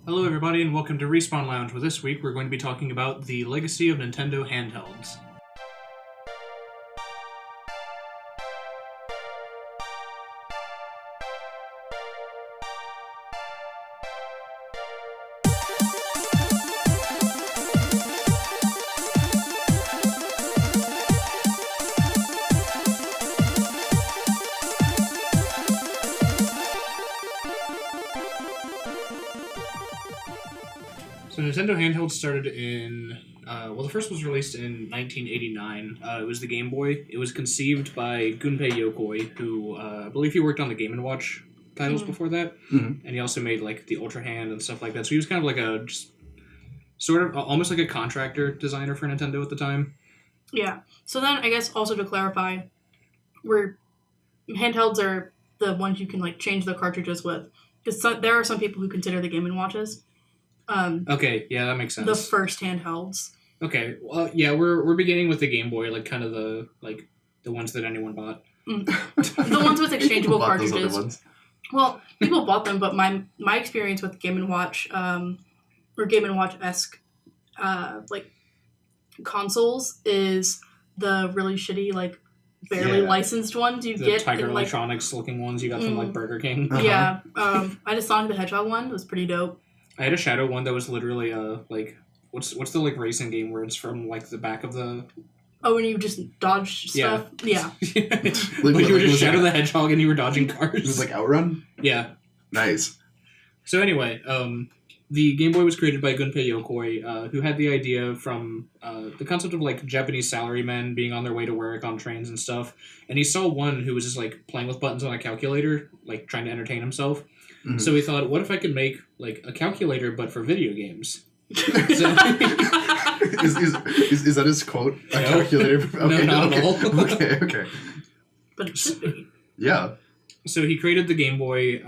Hello, everybody, and welcome to Respawn Lounge, where this week we're going to be talking about the legacy of Nintendo handhelds. So Nintendo handhelds started in, the first was released in 1989. It was the Game Boy. It was conceived by Gunpei Yokoi, who I believe he worked on the Game & Watch titles before that. Mm-hmm. And he also made like the Ultra Hand and stuff like that. So he was kind of like almost like a contractor designer for Nintendo at the time. Yeah. So then I guess also to clarify, handhelds are the ones you can like change the cartridges with. Because there are some people who consider the Game & Watches okay, yeah, that makes sense. the first handhelds. Okay, well, yeah, we're beginning with the Game Boy, like kind of the ones that anyone bought. The ones with exchangeable cartridges. Well, people bought them, but my experience with Game & Watch, or Game & Watch-esque, like consoles is the really shitty, like barely licensed ones you get. The Tiger Electronics looking ones you got from like Burger King. Uh-huh. Yeah, I had a Sonic the Hedgehog one. It was pretty dope. I had a Shadow one that was literally like what's the like racing game where it's from like the back of the. Oh, and you just dodge stuff? Yeah. Like you were just Shadow the Hedgehog and you were dodging cars. It was like Outrun? Yeah. Nice. So anyway, the Game Boy was created by Gunpei Yokoi, who had the idea from the concept of like Japanese salarymen being on their way to work on trains and stuff. And he saw one who was just like playing with buttons on a calculator, like trying to entertain himself. Mm-hmm. So he thought, what if I could make like a calculator but for video games? Is that his quote? A calculator? Okay, no, not at all. Okay. But it should be. Yeah. So he created the Game Boy,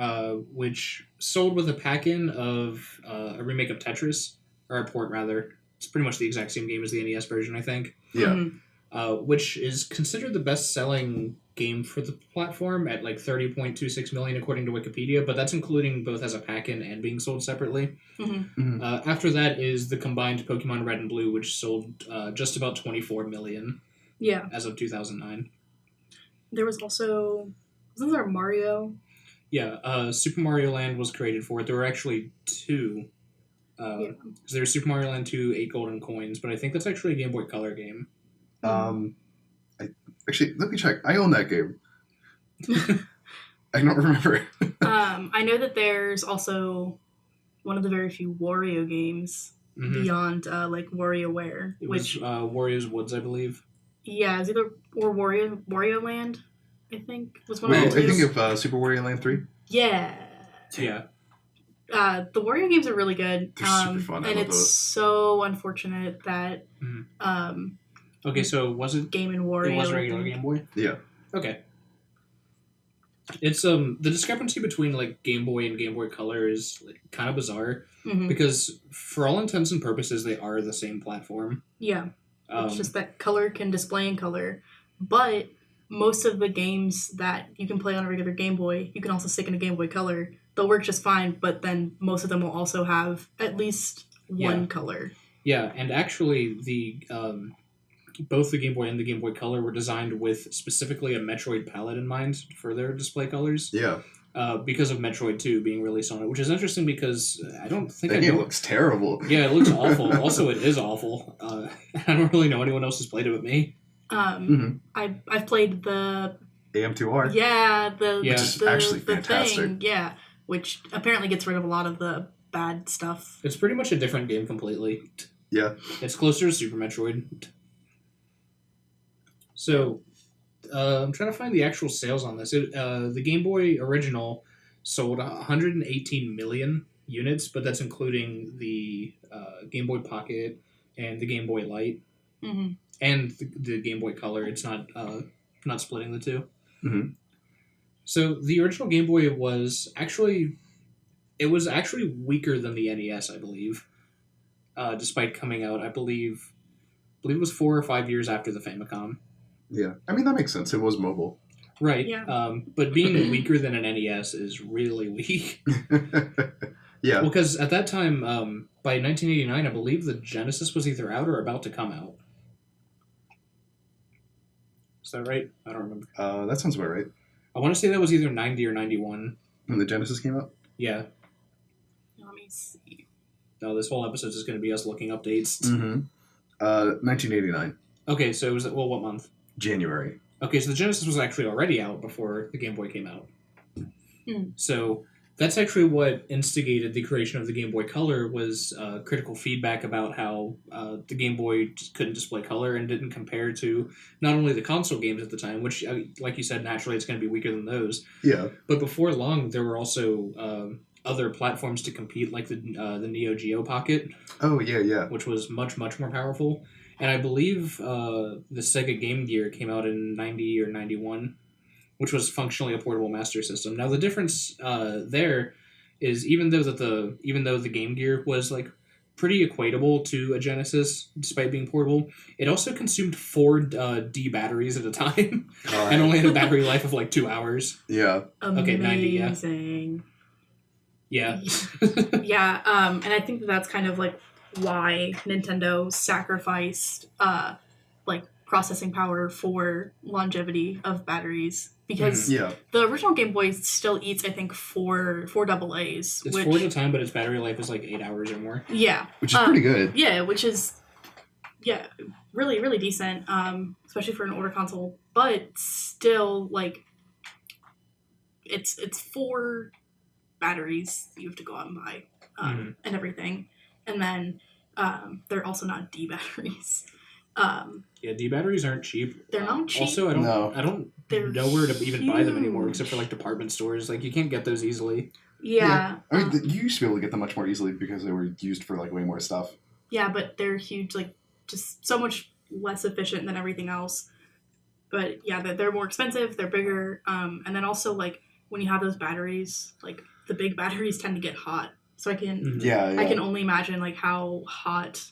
which sold with a pack-in of a remake of Tetris, or a port rather. It's pretty much the exact same game as the NES version, I think. Yeah. Mm-hmm. Which is considered the best-selling game for the platform at like 30.26 million according to Wikipedia, but that's including both as a pack-in and being sold separately. Mm-hmm. After that is the combined Pokemon Red and Blue, which sold just about 24 million. Yeah. As of 2009. There was also... Wasn't there Mario? Yeah, Super Mario Land was created for it. There were actually two. Because there was Super Mario Land 2, 8 Golden Coins, but I think that's actually a Game Boy Color game. Actually, let me check. I own that game. I don't remember. I know that there's also one of the very few Wario games beyond like WarioWare. It was Wario's Woods, I believe. Yeah, it's either or Wario Land, I think, was one of the two. I think of Super Wario Land 3. Yeah. Yeah. The Wario games are really good. They're super fun. And it's so unfortunate that okay, so was it Game and Wario? It was a regular Game Boy? Yeah. Okay. It's the discrepancy between like Game Boy and Game Boy Color is like, kind of bizarre because for all intents and purposes they are the same platform. Yeah. It's just that color can display in color, but most of the games that you can play on a regular Game Boy, you can also stick in a Game Boy Color. They'll work just fine, but then most of them will also have at least one color. Yeah, and actually the both the Game Boy and the Game Boy Color were designed with specifically a Metroid palette in mind for their display colors. Yeah. Because of Metroid 2 being released on it, which is interesting because I don't think it looks terrible. Yeah, it looks awful. Also, it is awful. I don't really know anyone else who's played it with me. I've played the AM2R. Yeah, which is actually fantastic. Thing, yeah, which apparently gets rid of a lot of the bad stuff. It's pretty much a different game completely. Yeah, it's closer to Super Metroid. So, I'm trying to find the actual sales on this. The Game Boy original sold 118 million units, but that's including the Game Boy Pocket and the Game Boy Light. Mm-hmm. And the Game Boy Color. It's not splitting the two. Mm-hmm. So the original Game Boy was actually weaker than the NES, I believe. Despite coming out, I believe it was 4 or 5 years after the Famicom. Yeah, I mean that makes sense. It was mobile. Right. Yeah. But being weaker than an NES is really weak. Yeah. Well, because at that time, by 1989, I believe the Genesis was either out or about to come out. Is that right? I don't remember. That sounds about right. I want to say that was either 90 or 91. When the Genesis came out? Yeah. Let me see. No, this whole episode is going to be us looking up dates. Mm-hmm. 1989. Okay, so it was, well, what month? January. Okay, so the Genesis was actually already out before the Game Boy came out. So that's actually what instigated the creation of the Game Boy Color was critical feedback about how the Game Boy just couldn't display color and didn't compare to not only the console games at the time, which, like you said, naturally it's going to be weaker than those. Yeah. But before long, there were also other platforms to compete, like the Neo Geo Pocket. Oh, yeah. Which was much, much more powerful. And I believe the Sega Game Gear came out in 90 or 91, which was functionally a portable Master System. Now the difference there is even though the Game Gear was like pretty equatable to a Genesis, despite being portable, it also consumed 4 D batteries at a time, and only had a battery life of like 2 hours. Yeah. Okay, 90. Yeah. Amazing. Yeah. Yeah. And I think that's kind of like why Nintendo sacrificed like processing power for longevity of batteries, because the original Game Boy still eats, I think, four AA's. It's 4 at a time, but its battery life is like 8 hours or more. Yeah. Which is pretty good. Yeah, which is really, really decent, especially for an older console. But still, like, it's 4 batteries you have to go out and buy, and everything. And then they're also not D batteries. Yeah, D batteries aren't cheap. They're not cheap. Also, I don't know where to even buy them anymore, except for like department stores. Like you can't get those easily. Yeah. I mean, you used to be able to get them much more easily because they were used for like way more stuff. Yeah, but they're huge, like just so much less efficient than everything else. But yeah, they're more expensive. They're bigger, and then also like when you have those batteries, like the big batteries tend to get hot. So I can I can only imagine like how hot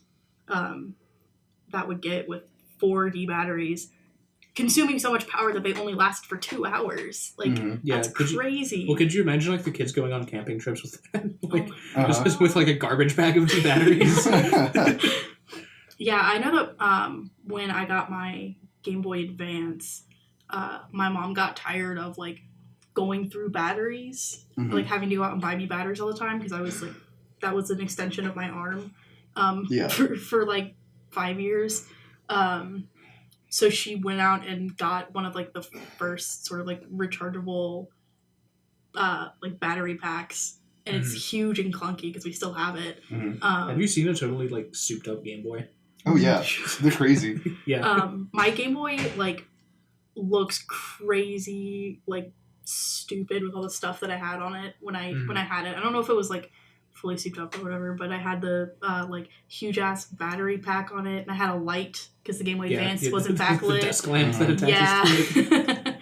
that would get with 4 D batteries, consuming so much power that they only last for 2 hours. Like that's crazy. Could you imagine like the kids going on camping trips with that? Like just with like a garbage bag of 2 batteries? Yeah, I know that when I got my Game Boy Advance, my mom got tired of like going through batteries, like having to go out and buy me batteries all the time, because I was like, that was an extension of my arm for like 5 years. So she went out and got one of like the first sort of like rechargeable like battery packs, and it's huge and clunky because we still have it. Have you seen a totally like souped up Game Boy? Oh yeah, they're crazy. Yeah. My Game Boy like looks crazy, like stupid with all the stuff that I had on it when I had it. I don't know if it was like fully souped up or whatever, but I had the like huge ass battery pack on it, and I had a light because the Game Boy Advance wasn't backlit. The desk lamp that attaches to it.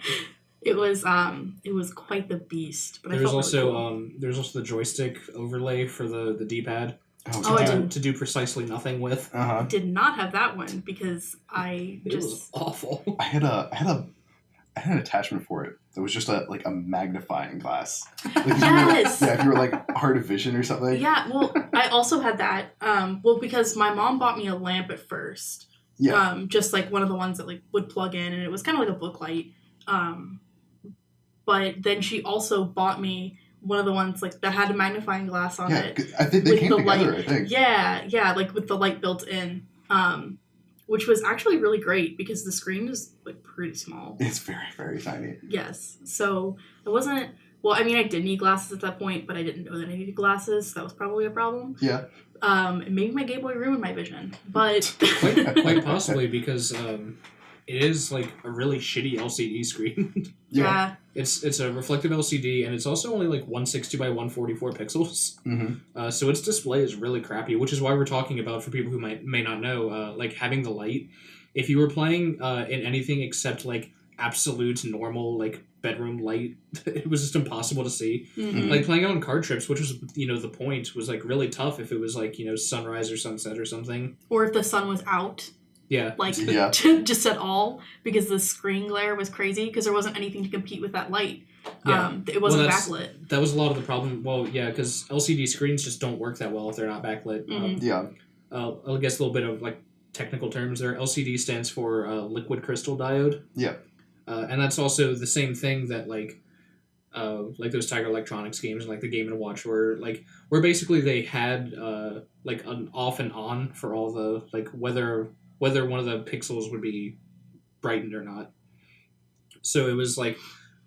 It was quite the beast. But there's also really cool. There's also the joystick overlay for the D-pad. To do precisely nothing with. I did not have that one because it was awful. I had an attachment for it that was just a magnifying glass. Like yes. If you were like hard of vision or something. Yeah, well, I also had that. Because my mom bought me a lamp at first. Yeah. Just like one of the ones that like would plug in, and it was kind of like a book light. But then she also bought me one of the ones like that had a magnifying glass on it. I think they came together. Light. I think. Yeah, like with the light built in. Which was actually really great because the screen is like pretty small. It's very, very tiny. Yes. So it wasn't. Well, I mean, I did need glasses at that point, but I didn't know that I needed glasses. So that was probably a problem. Yeah. Maybe my Game Boy ruined my vision, but quite possibly because it is like a really shitty LCD screen. Yeah. It's a reflective LCD, and it's also only like 160 by 144 pixels. So its display is really crappy, which is why we're talking about, for people who may not know, like having the light. If you were playing in anything except like absolute normal like bedroom light, it was just impossible to see. Like playing on card trips, which was the point, was like really tough if it was like sunrise or sunset or something, or if the sun was out. Yeah. Like, just at all, because the screen glare was crazy, because there wasn't anything to compete with that light. Yeah. It wasn't backlit. That was a lot of the problem. Well, yeah, because LCD screens just don't work that well if they're not backlit. I guess a little bit of, like, technical terms there. LCD stands for liquid crystal diode. Yeah. And that's also the same thing that, like those Tiger Electronics games and, like, the Game & Watch where basically they had, like, an off and on for all the, like, whether one of the pixels would be brightened or not. So it was, like,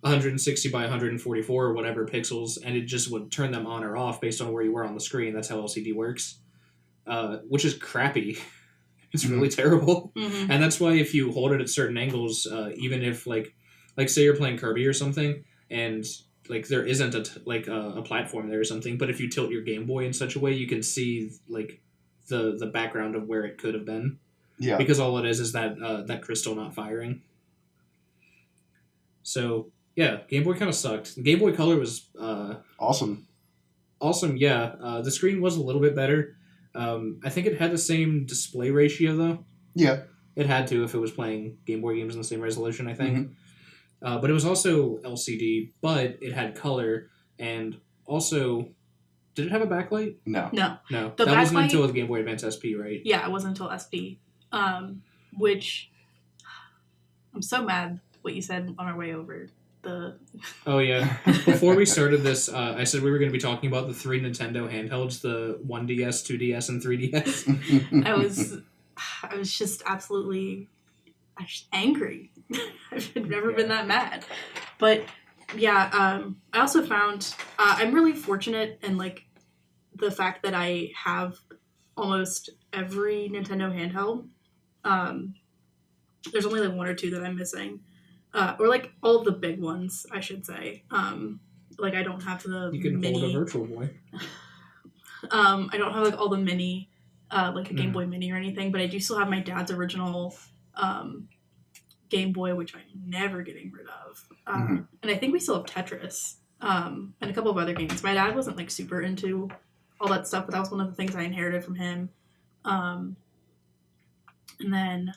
160 by 144 or whatever pixels, and it just would turn them on or off based on where you were on the screen. That's how LCD works, which is crappy. It's really terrible. Mm-hmm. And that's why if you hold it at certain angles, even if, like say you're playing Kirby or something, and, like, there isn't a platform there or something, but if you tilt your Game Boy in such a way, you can see, like, the background of where it could have been. Yeah. Because all it is that crystal not firing. So, yeah, Game Boy kind of sucked. Game Boy Color was... awesome. Awesome, yeah. The screen was a little bit better. I think it had the same display ratio, though. Yeah. It had to if it was playing Game Boy games in the same resolution, I think. But it was also LCD, but it had color, and also... Did it have a backlight? No. No. The that wasn't backlight- until the Game Boy Advance SP, right? Yeah, it wasn't until SP. Which... I'm so mad what you said on our way over. Oh, yeah. Before we started this, I said we were going to be talking about the 3 Nintendo handhelds, the 1DS, 2DS, and 3DS. I was just absolutely angry. I've never been that mad. But, yeah, I also found... I'm really fortunate in, like, the fact that I have almost every Nintendo handheld. There's only, like, one or two that I'm missing. Or, like, all of the big ones, I should say. Like, I don't have the You can mini... hold a Virtual Boy. I don't have, like, all the mini, like a Game Boy Mini or anything, but I do still have my dad's original Game Boy, which I'm never getting rid of. And I think we still have Tetris and a couple of other games. My dad wasn't, like, super into all that stuff, but that was one of the things I inherited from him. And then...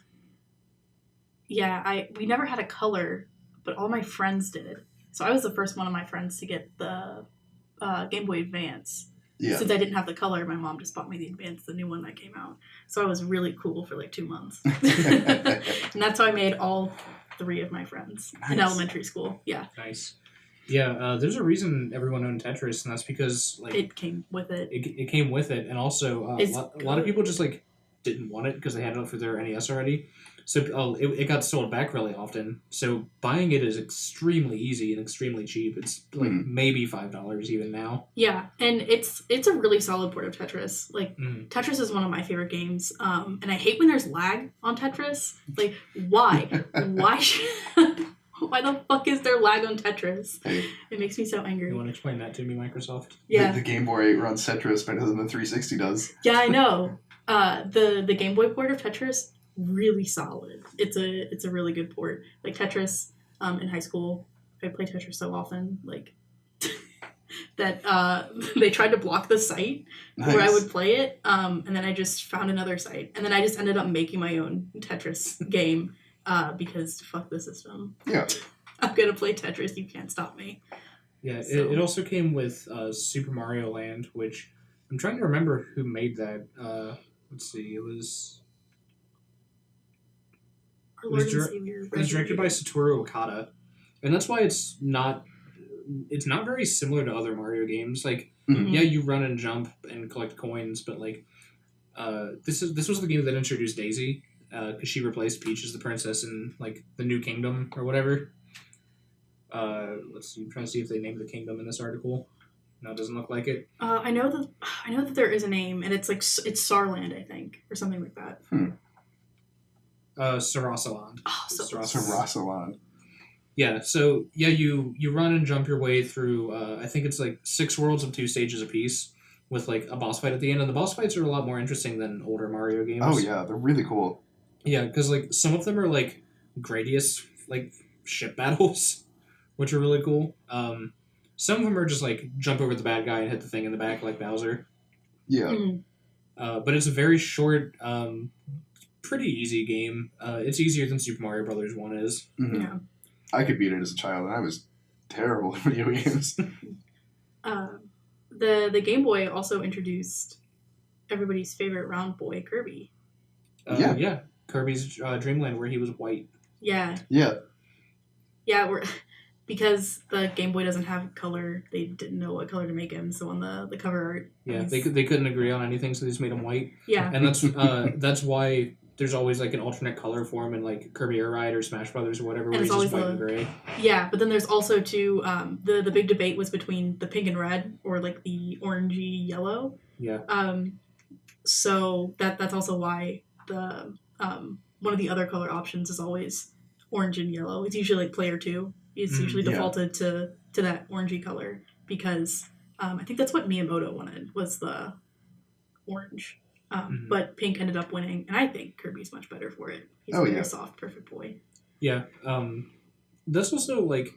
Yeah, we never had a color, but all my friends did. So I was the first one of my friends to get the Game Boy Advance. Yeah. Since I didn't have the color, my mom just bought me the Advance, the new one that came out. So I was really cool for, like, 2 months. And that's how I made all 3 of my friends in elementary school. Yeah. Nice. Yeah, there's a reason everyone owned Tetris, and that's because, like... It came with it. It came with it, and also a lot of people just, like, didn't want it because they had it for their NES already. So it got sold back really often. So buying it is extremely easy and extremely cheap. It's like maybe $5 even now. Yeah, and it's a really solid port of Tetris. Like Tetris is one of my favorite games. And I hate when there's lag on Tetris. Like, why? Why the fuck is there lag on Tetris? It makes me so angry. You want to explain that to me, Microsoft? Yeah. The Game Boy runs Tetris better than the 360 does. Yeah, I know. The Game Boy port of Tetris, really solid. It's a really good port. Like Tetris, in high school, I played Tetris so often, like that they tried to block the site where I would play it, and then I just found another site, and then I just ended up making my own Tetris game because fuck the system. Yeah, I'm gonna play Tetris. You can't stop me. Yeah, so. It also came with Super Mario Land, which I'm trying to remember who made that. Let's see, it was directed by Satoru Okada, and that's why it's not very similar to other Mario games. Like, yeah, you run and jump and collect coins, but like, this was the game that introduced Daisy, because she replaced Peach as the princess in like the New Kingdom or whatever. Let's see, I'm trying to see if they named the kingdom in this article. No, it doesn't look like it. I know that there is a name, and it's like it's Sarland, I think, or something like that. Sarasaland. Oh, Sarasaland. Yeah, so yeah, you run and jump your way through. I think it's like 6 worlds of 2 stages apiece, with like a boss fight at the end, and the boss fights are a lot more interesting than older Mario games. Oh yeah, they're really cool. Yeah, because like some of them are like Gradius like ship battles, which are really cool. Some of them are just like jump over the bad guy and hit the thing in the back like Bowser. Yeah. But it's a very short pretty easy game. It's easier than Super Mario Brothers 1 is. Mm-hmm. Yeah. I could beat it as a child, and I was terrible at video games. The Game Boy also introduced everybody's favorite round boy, Kirby. Yeah. Kirby's Dream Land, where he was white. Yeah. Yeah. Yeah, because the Game Boy doesn't have color, they didn't know what color to make him. So on the cover art, they couldn't agree on anything, so they just made him white. Yeah, and that's why there's always like an alternate color for him in like Kirby Air Ride or Smash Brothers or whatever, where he's just white and gray. Yeah, but then there's also too the big debate was between the pink and red or like the orangey yellow. Yeah. So that's also why the one of the other color options is always orange and yellow. It's usually like player 2. It's usually defaulted to that orangey color because I think that's what Miyamoto wanted was the orange. But pink ended up winning, and I think Kirby's much better for it. He's a very soft, perfect boy. Yeah. That's also like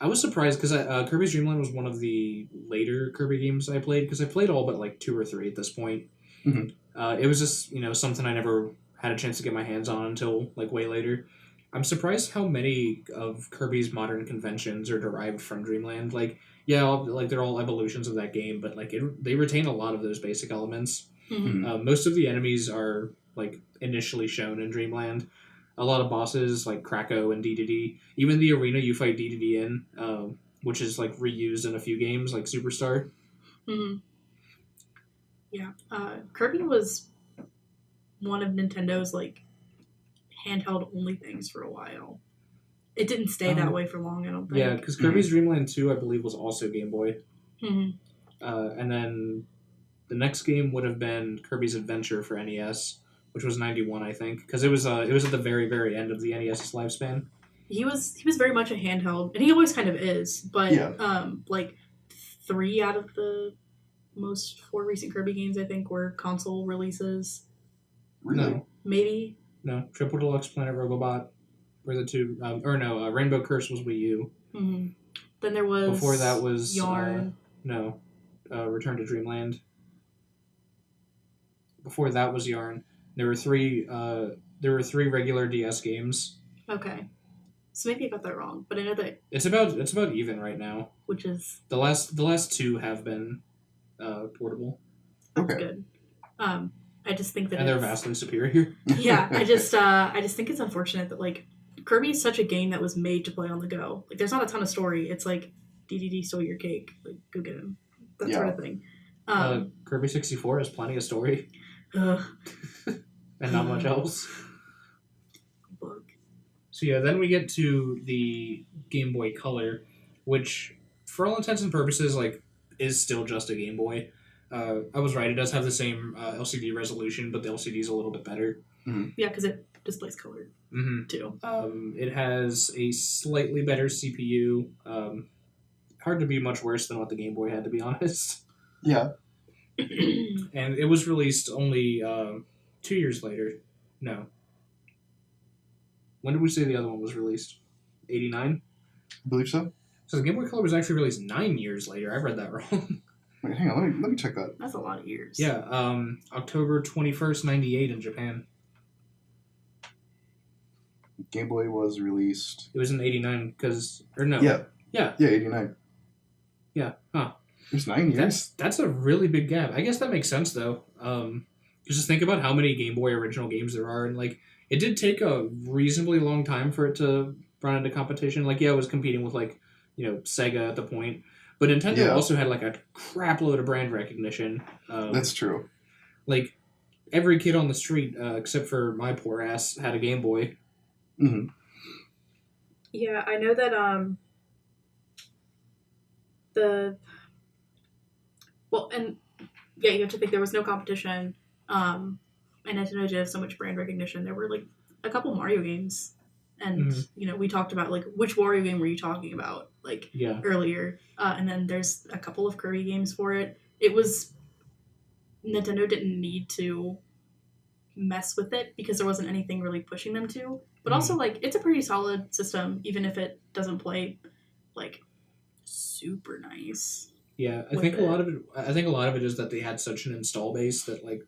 I was surprised because Kirby's Dream Land was one of the later Kirby games I played because I played all but like 2 or 3 at this point. Mm-hmm. It was just something I never had a chance to get my hands on until like way later. I'm surprised how many of Kirby's modern conventions are derived from Dreamland. Like, yeah, like they're all evolutions of that game, but like they retain a lot of those basic elements. Mm-hmm. Most of the enemies are like initially shown in Dreamland. A lot of bosses like Krako and DDD. Even the arena you fight DDD in, which is like reused in a few games like Superstar. Mm-hmm. Yeah, Kirby was one of Nintendo's like handheld only things for a while. It didn't stay that way for long, I don't think. Yeah, because Kirby's Dream Land 2, I believe, was also Game Boy. Mm-hmm. And then the next game would have been Kirby's Adventure for NES, which was 91, I think, because it was at the very, very end of the NES's lifespan. He was very much a handheld, and he always kind of is. But like 3 out of the most 4 recent Kirby games, I think, were console releases. Really? No. Maybe. No, Triple Deluxe Planet Robobot were the 2. Rainbow Curse was Wii U. Mm-hmm. Then there was before that was Yarn. Return to Dreamland. Before that was Yarn. There were 3 regular DS games. Okay, so maybe I got that wrong, but I know that it's about even right now. Which is the last 2 have been portable. That's good. I just think that they're vastly superior. Yeah, I just think it's unfortunate that like Kirby is such a game that was made to play on the go. Like there's not a ton of story. It's like DDD stole your cake. Like go get him. That sort of thing. Kirby 64 has plenty of story. And not much else. Book. So yeah, then we get to the Game Boy Color, which for all intents and purposes like is still just a Game Boy. I was right, it does have the same LCD resolution, but the LCD is a little bit better. Mm-hmm. Yeah, because it displays color too. It has a slightly better CPU. Hard to be much worse than what the Game Boy had, to be honest. Yeah. And it was released only 2 years later. No. When did we say the other one was released? 89? I believe so. So the Game Boy Color was actually released 9 years later. I read that wrong. Wait, hang on, let me check that. That's a lot of years. Yeah, October 21st, 98 in Japan. Game Boy was released... It was in 89, because... Or no. Yeah. Yeah. Yeah, 89. Yeah, huh. It was 9 years. That's a really big gap. I guess that makes sense, though. Just think about how many Game Boy original games there are, and, like, it did take a reasonably long time for it to run into competition. Like, yeah, it was competing with, like, Sega at the point. But Nintendo also had, like, a crap load of brand recognition. That's true. Like, every kid on the street, except for my poor ass, had a Game Boy. Mm-hmm. Yeah, I know that, you have to think there was no competition, and Nintendo did have so much brand recognition. There were, like, a couple Mario games. And, we talked about, like, which Wario game were you talking about, like, earlier. And then there's a couple of Kirby games for it. It was... Nintendo didn't need to mess with it because there wasn't anything really pushing them to. But also, like, it's a pretty solid system, even if it doesn't play, like, super nice. Yeah, I think a lot of it is that they had such an install base that, like,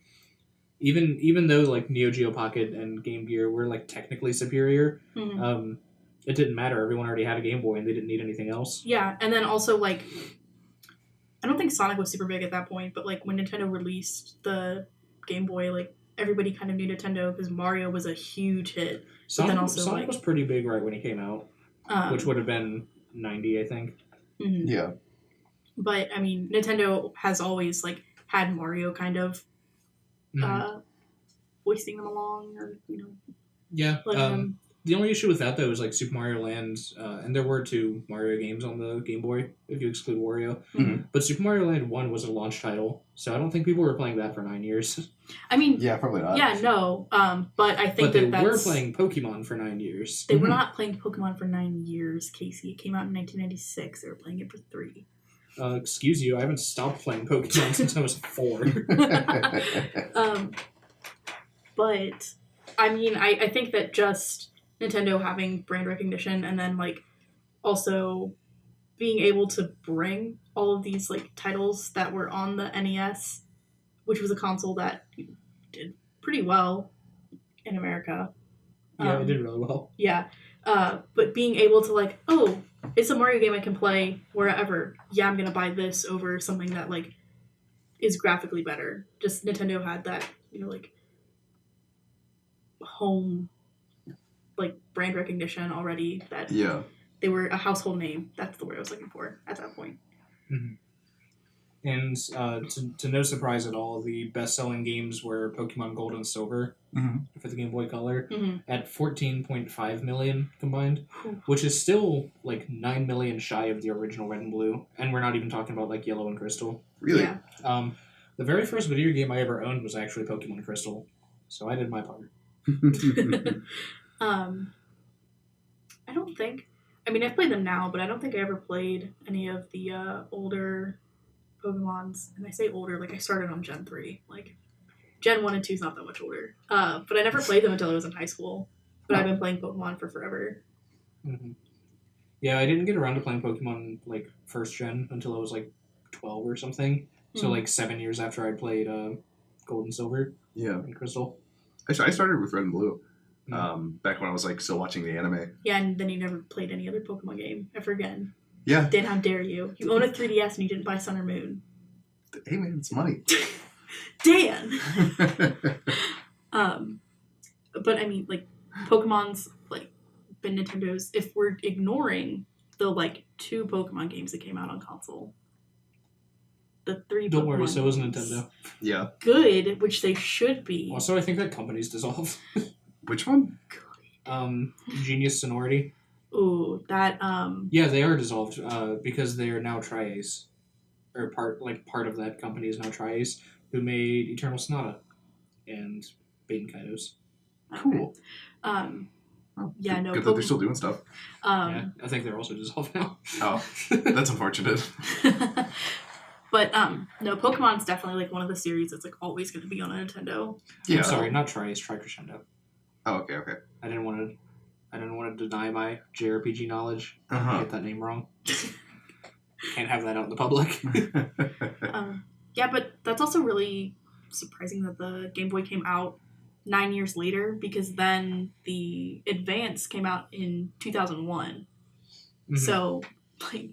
even though like Neo Geo Pocket and Game Gear were like technically superior, Mm-hmm. it didn't matter. Everyone already had a Game Boy and they didn't need anything else. Yeah, and then also like I don't think Sonic was super big at that point, but like when Nintendo released the Game Boy, like everybody kind of knew Nintendo because Mario was a huge hit. Sonic was pretty big right when he came out, which would have been 90, I think. Mm-hmm. Yeah. But I mean, Nintendo has always like had Mario kind of voicing them along, or Yeah. The only issue with that though is like Super Mario Land, and there were 2 Mario games on the Game Boy if you exclude Wario. Mm-hmm. But Super Mario Land 1 was a launch title, so I don't think people were playing that for 9 years. I mean, yeah, probably not. Yeah, no. But I think they were playing Pokemon for 9 years. They were not playing Pokemon for 9 years, Casey. It came out in 1996. They were playing it for 3. Excuse you, I haven't stopped playing Pokemon since I was 4. But I mean, I think that just Nintendo having brand recognition and then like also being able to bring all of these like titles that were on the NES, which was a console that did pretty well in America. Yeah, it did really well. Yeah. But being able to like, oh, it's a Mario game I can play wherever. Yeah, I'm gonna buy this over something that like is graphically better. Just Nintendo had that, like home like brand recognition already that they were a household name. That's the word I was looking for at that point. Mm-hmm. And to no surprise at all, the best-selling games were Pokemon Gold and Silver for the Game Boy Color at 14.5 million combined, which is still like 9 million shy of the original Red and Blue, and we're not even talking about like Yellow and Crystal. Really? Yeah. The very first video game I ever owned was actually Pokemon Crystal, so I did my part. I don't think. I mean, I've played them now, but I don't think I ever played any of the older Pokemons. And I say older, like I started on Gen 3. Like, Gen 1 and 2 is not that much older. But I never played them until I was in high school. But I've been playing Pokemon for forever. Mm-hmm. Yeah, I didn't get around to playing Pokemon, like, first gen until I was, like, 12 or something. So, like, 7 years after I played Gold and Silver and Crystal. I started with Red and Blue. Back when I was like still watching the anime. Yeah, and then you never played any other Pokemon game ever again. Yeah. Dan, how dare you? You own a 3DS and you didn't buy Sun or Moon. Hey man, it's money. Dan! But I mean, like, Pokemon's like been Nintendo's, if we're ignoring the like 2 Pokemon games that came out on console. The 3 Don't Pokemon worry, so is games. Nintendo. Yeah. Good, which they should be. Also, I think that company's dissolved. Which one? Genius Sonority. Ooh, that Yeah, they are dissolved because they are now Tri-Ace, or part of that company is now Tri-Ace, who made Eternal Sonata and Baten Kaitos. Cool. Yeah, no. Good that they're still doing stuff. Yeah, I think they're also dissolved now. Oh, that's unfortunate. But no, Pokemon's definitely like one of the series that's like always going to be on a Nintendo. Yeah. I'm sorry, not Tri-Ace, Tri-Crescendo. Oh, okay. I didn't want to deny my JRPG knowledge. I get that name wrong. Can't have that out in the public. Yeah, but that's also really surprising that the Game Boy came out 9 years later, because then the Advance came out in 2001. Mm-hmm. So, like,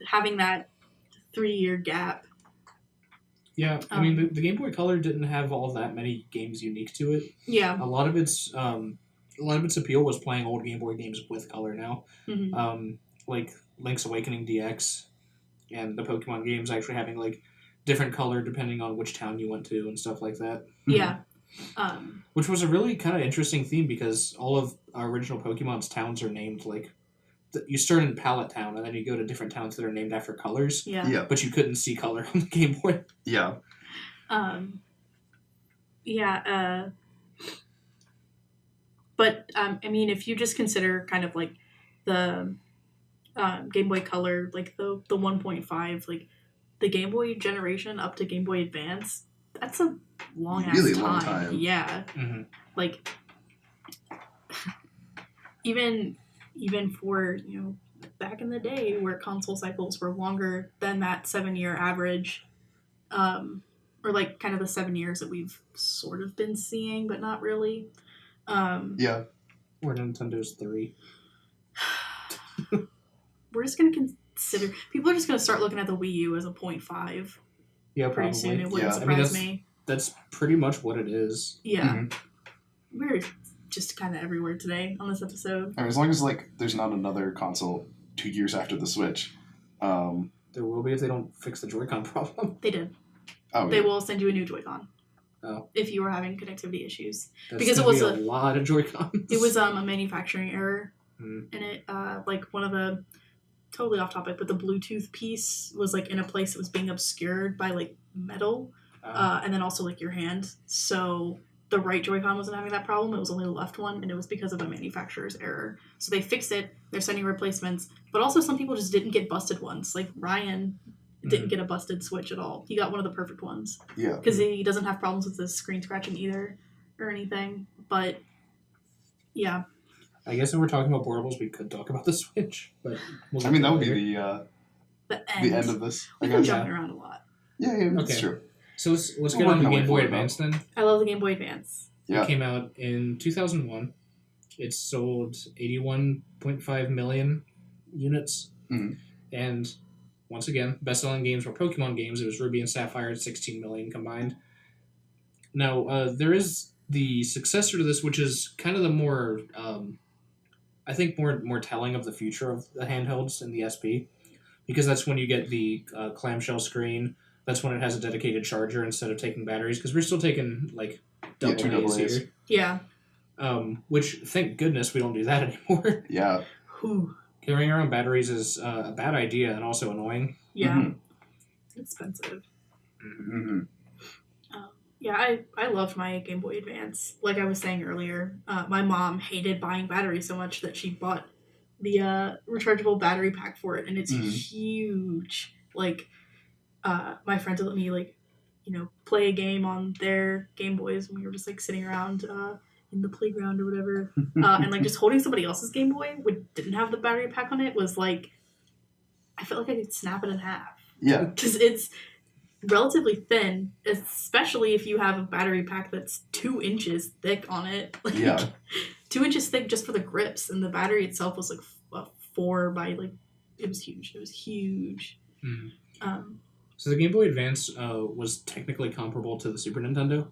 having that 3-year gap. Yeah, I mean, the Game Boy Color didn't have all that many games unique to it. Yeah. A lot of its appeal was playing old Game Boy games with color now. Mm-hmm. Like Link's Awakening DX and the Pokemon games actually having, like, different color depending on which town you went to and stuff like that. Yeah. Which was a really kind of interesting theme because all of our original Pokemon's towns are named, like, you start in Pallet Town, and then you go to different towns that are named after colors. Yeah. But you couldn't see color on the Game Boy. Yeah. But, I mean, if you just consider kind of, like, the Game Boy Color, like, the 1.5, like, the Game Boy generation up to Game Boy Advance, that's a long-ass really time. Long time. Yeah. Mm-hmm. Like, even for, back in the day where console cycles were longer than that 7-year average, or like kind of the 7 years that we've sort of been seeing, but not really. Yeah. Or Nintendo's 3. We're just going to consider... People are just going to start looking at the Wii U as a 0.5 Yeah, pretty probably. soon. It wouldn't surprise me. That's pretty much what it is. Yeah. Mm-hmm. We're just kind of everywhere today on this episode. I mean, as long as like there's not another console 2 years after the Switch. There will be if they don't fix the Joy-Con problem. They did. Oh, They will send you a new Joy-Con. Oh. If you were having connectivity issues. That's because it gonna was be a lot of Joy-Cons. It was a manufacturing error. Mm. And it, like, one of the... Totally off topic, but the Bluetooth piece was, like, in a place that was being obscured by, like, metal. And then also, like, your hand. So the right Joy-Con wasn't having that problem. It was only the left one, and it was because of a manufacturer's error. So they fixed it. They're sending replacements. But also some people just didn't get busted ones. Like, Ryan didn't get a busted Switch at all. He got one of the perfect ones. Yeah. Because he doesn't have problems with the screen scratching either or anything. But, yeah. I guess if we're talking about portables, we could talk about the Switch. But I mean, that would be the end of this. We've been jumping around a lot. Yeah, that's Okay. true. So let's get on the Game Boy Advance then. I love the Game Boy Advance. Yeah. It came out in 2001. It sold 81.5 million units. Mm-hmm. And once again, best-selling games were Pokemon games. It was Ruby and Sapphire at 16 million combined. Now, there is the successor to this, which is kind of the more, I think, more telling of the future of the handhelds and the SP. Because that's when you get the clamshell screen. That's when it has a dedicated charger instead of taking batteries. Because we're still taking, like, double A's here. Yeah. Which, thank goodness, we don't do that anymore. Yeah. Whew. Carrying around batteries is a bad idea and also annoying. Yeah. Mm-hmm. It's expensive. Mm-hmm. Yeah, I loved my Game Boy Advance. Like I was saying earlier, my mom hated buying batteries so much that she bought the rechargeable battery pack for it, and it's huge. Like, my friends would let me, like, you know, play a game on their Game Boys when we were just, like, sitting around in the playground or whatever. And, like, just holding somebody else's Game Boy, which didn't have the battery pack on it, was, like, I felt like I could snap it in half. Yeah. Because it's relatively thin, especially if you have a battery pack that's 2 inches thick on it. Like, Yeah. 2 inches thick just for the grips, and the battery itself was like 4 by, like, it was huge. It was huge. So the Game Boy Advance was technically comparable to the Super Nintendo,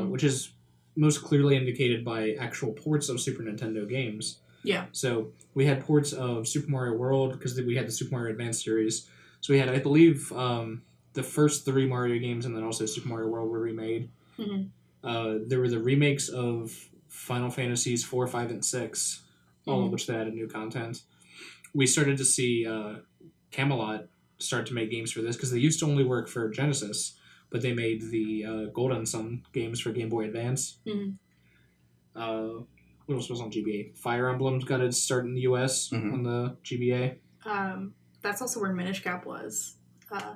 which is most clearly indicated by actual ports of Super Nintendo games. Yeah. So we had ports of Super Mario World because we had the Super Mario Advance series. So we had, I believe, the first 3 Mario games and then also Super Mario World were remade. There were the remakes of Final Fantasies 4, 5, and 6, all of which they added new content. We started to see Camelot start to make games for this because they used to only work for Genesis, but they made the Golden Sun games for Game Boy Advance. What else was on GBA? Fire Emblem's got its start in the US on the GBA. That's also where Minish Cap was.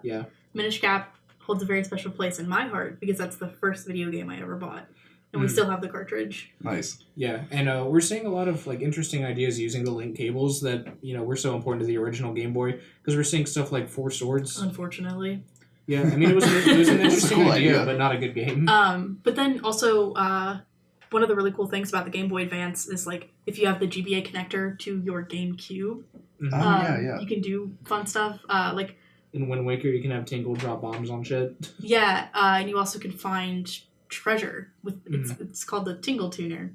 Yeah. Minish Cap holds a very special place in my heart because that's the first video game I ever bought. And we still have the cartridge. Nice. Yeah, and we're seeing a lot of, like, interesting ideas using the link cables that, you know, were so important to the original Game Boy, because we're seeing stuff like 4 Swords. Unfortunately. Yeah, I mean, it was an interesting cool idea, idea, but not a good game. But then also, one of the really cool things about the Game Boy Advance is, like, if you have the GBA connector to your GameCube, you can do fun stuff. Like, in Wind Waker, you can have Tingle drop bombs on shit. Yeah, and you also can find treasure with it's called the Tingle Tuner.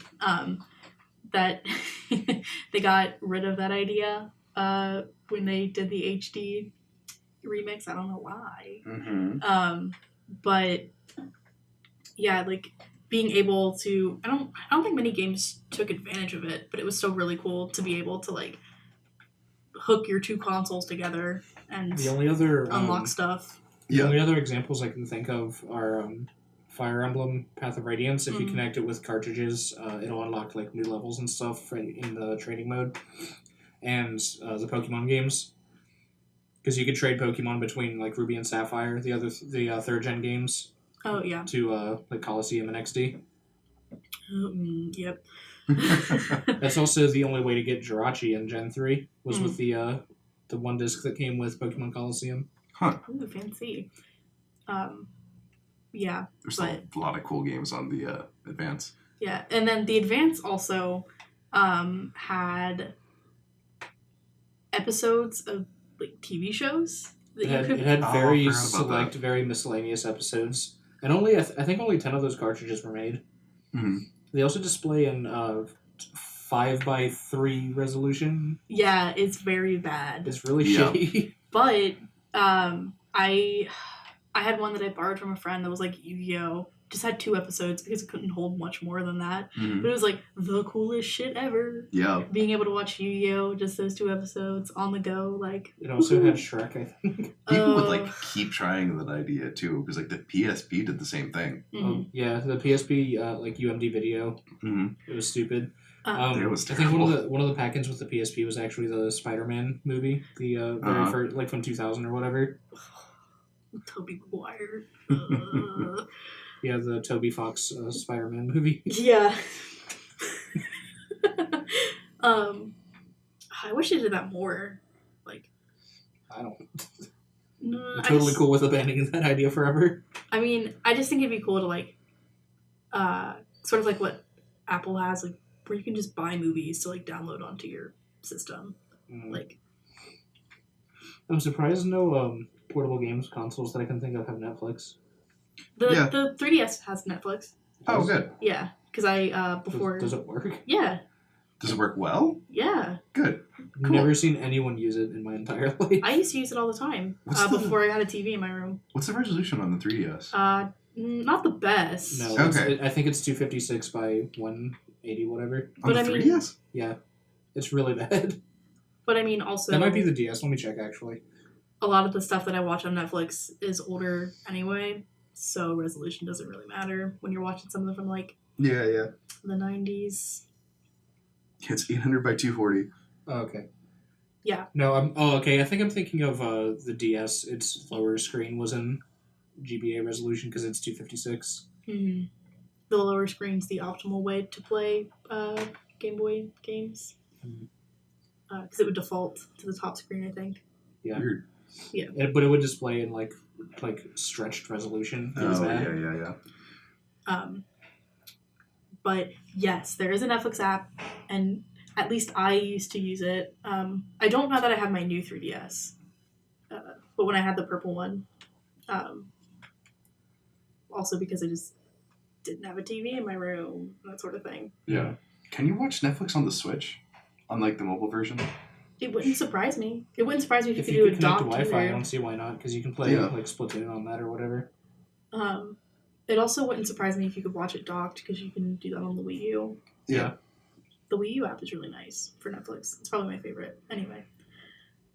That they got rid of that idea when they did the HD remix. I don't know why. But yeah, like being able to I don't think many games took advantage of it, but it was still really cool to be able to, like, hook your 2 consoles together and the only other unlock stuff. The only other examples I can think of are Fire Emblem Path of Radiance. If you connect it with cartridges, it'll unlock, like, new levels and stuff in the trading mode. And the Pokemon games, because you could trade Pokemon between, like, Ruby and Sapphire, the third gen games. Oh yeah. To like Coliseum and XD. Yep. That's also the only way to get Jirachi in Gen 3 was with the one disc that came with Pokemon Coliseum. Ooh, fancy. Yeah. There's still a lot of cool games on the Advance. Yeah, and then the Advance also had episodes of like TV shows that It had very select, very miscellaneous episodes, and only I think only 10 of those cartridges were made. Mm-hmm. They also display in 5:3 resolution. Yeah, it's very bad. It's really shitty. But I had one that I borrowed from a friend that was like Yu-Gi-Oh! Just had 2 episodes because it couldn't hold much more than that. Mm-hmm. But it was like the coolest shit ever. Yeah. Being able to watch Yu-Gi-Oh! Just those 2 episodes on the go, like. It also had Shrek, I think. People would like keep trying that idea too, because like the PSP did the same thing. Mm-hmm. Yeah, the PSP like UMD video. Mm-hmm. It was stupid. It was I think one of the pack-ins with the PSP was actually the Spider-Man movie, the very first, like from 2000 or whatever. Tobey Maguire. Yeah, the Toby Fox Spider-Man movie. Yeah. I wish they did that more. Like, I don't. No, I'm totally cool with abandoning that idea forever. I mean, I just think it'd be cool to like, sort of like what Apple has, like where you can just buy movies to like download onto your system. Like, I'm surprised no portable games consoles that I can think of have Netflix. The 3DS has Netflix. Oh, good. Yeah, because I before. Does it work? Yeah. Does it work well? Yeah. Good. Cool. Never seen anyone use it in my entire life. I used to use it all the time before I had a TV in my room. What's the resolution on the 3DS? Not the best. No. Okay. I think it's 256 by 180 whatever. On the 3DS? Yeah. It's really bad. But I mean, also... That might be the DS. Let me check, actually. A lot of the stuff that I watch on Netflix is older anyway, so resolution doesn't really matter when you're watching something from, like... Yeah. The 90s. It's 800 by 240. Oh, okay. Yeah. No, okay. I think I'm thinking of the DS. Its lower screen was in GBA resolution because it's 256. Mm-hmm. The lower screen's the optimal way to play Game Boy games. Because it would default to the top screen, I think. Yeah. Weird. Yeah. But it would display in like stretched resolution. Yeah. But yes, there is a Netflix app, and at least I used to use it. I don't know that I have my new 3DS, but when I had the purple one, also because I just didn't have a TV in my room, that sort of thing. Yeah. Can you watch Netflix on the Switch? On like the mobile version? It wouldn't surprise me. It wouldn't surprise me if you could could do a dock to Wi-Fi. I don't see why not, because you can play like Splatoon on that or whatever. It also wouldn't surprise me if you could watch it docked, because you can do that on the Wii U. Yeah. The Wii U app is really nice for Netflix. It's probably my favorite. Anyway.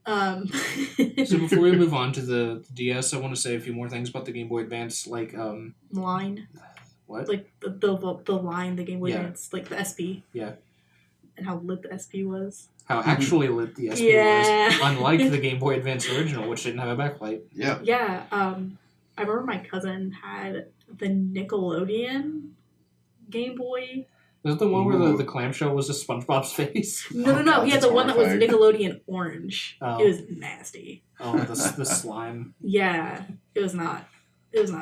So before we move on to the DS, I want to say a few more things about the Game Boy Advance, like line. What? Like the line, the Game Boy Advance, like the SP. Yeah. And how lit the SP was. How actually lit the SP was, unlike the Game Boy Advance original, which didn't have a backlight. Yeah. Yeah. I remember my cousin had the Nickelodeon Game Boy. Was it the one where the clamshell was just SpongeBob's face? No. He had the one that was Nickelodeon orange. Oh. It was nasty. Oh, the slime. Yeah. It was not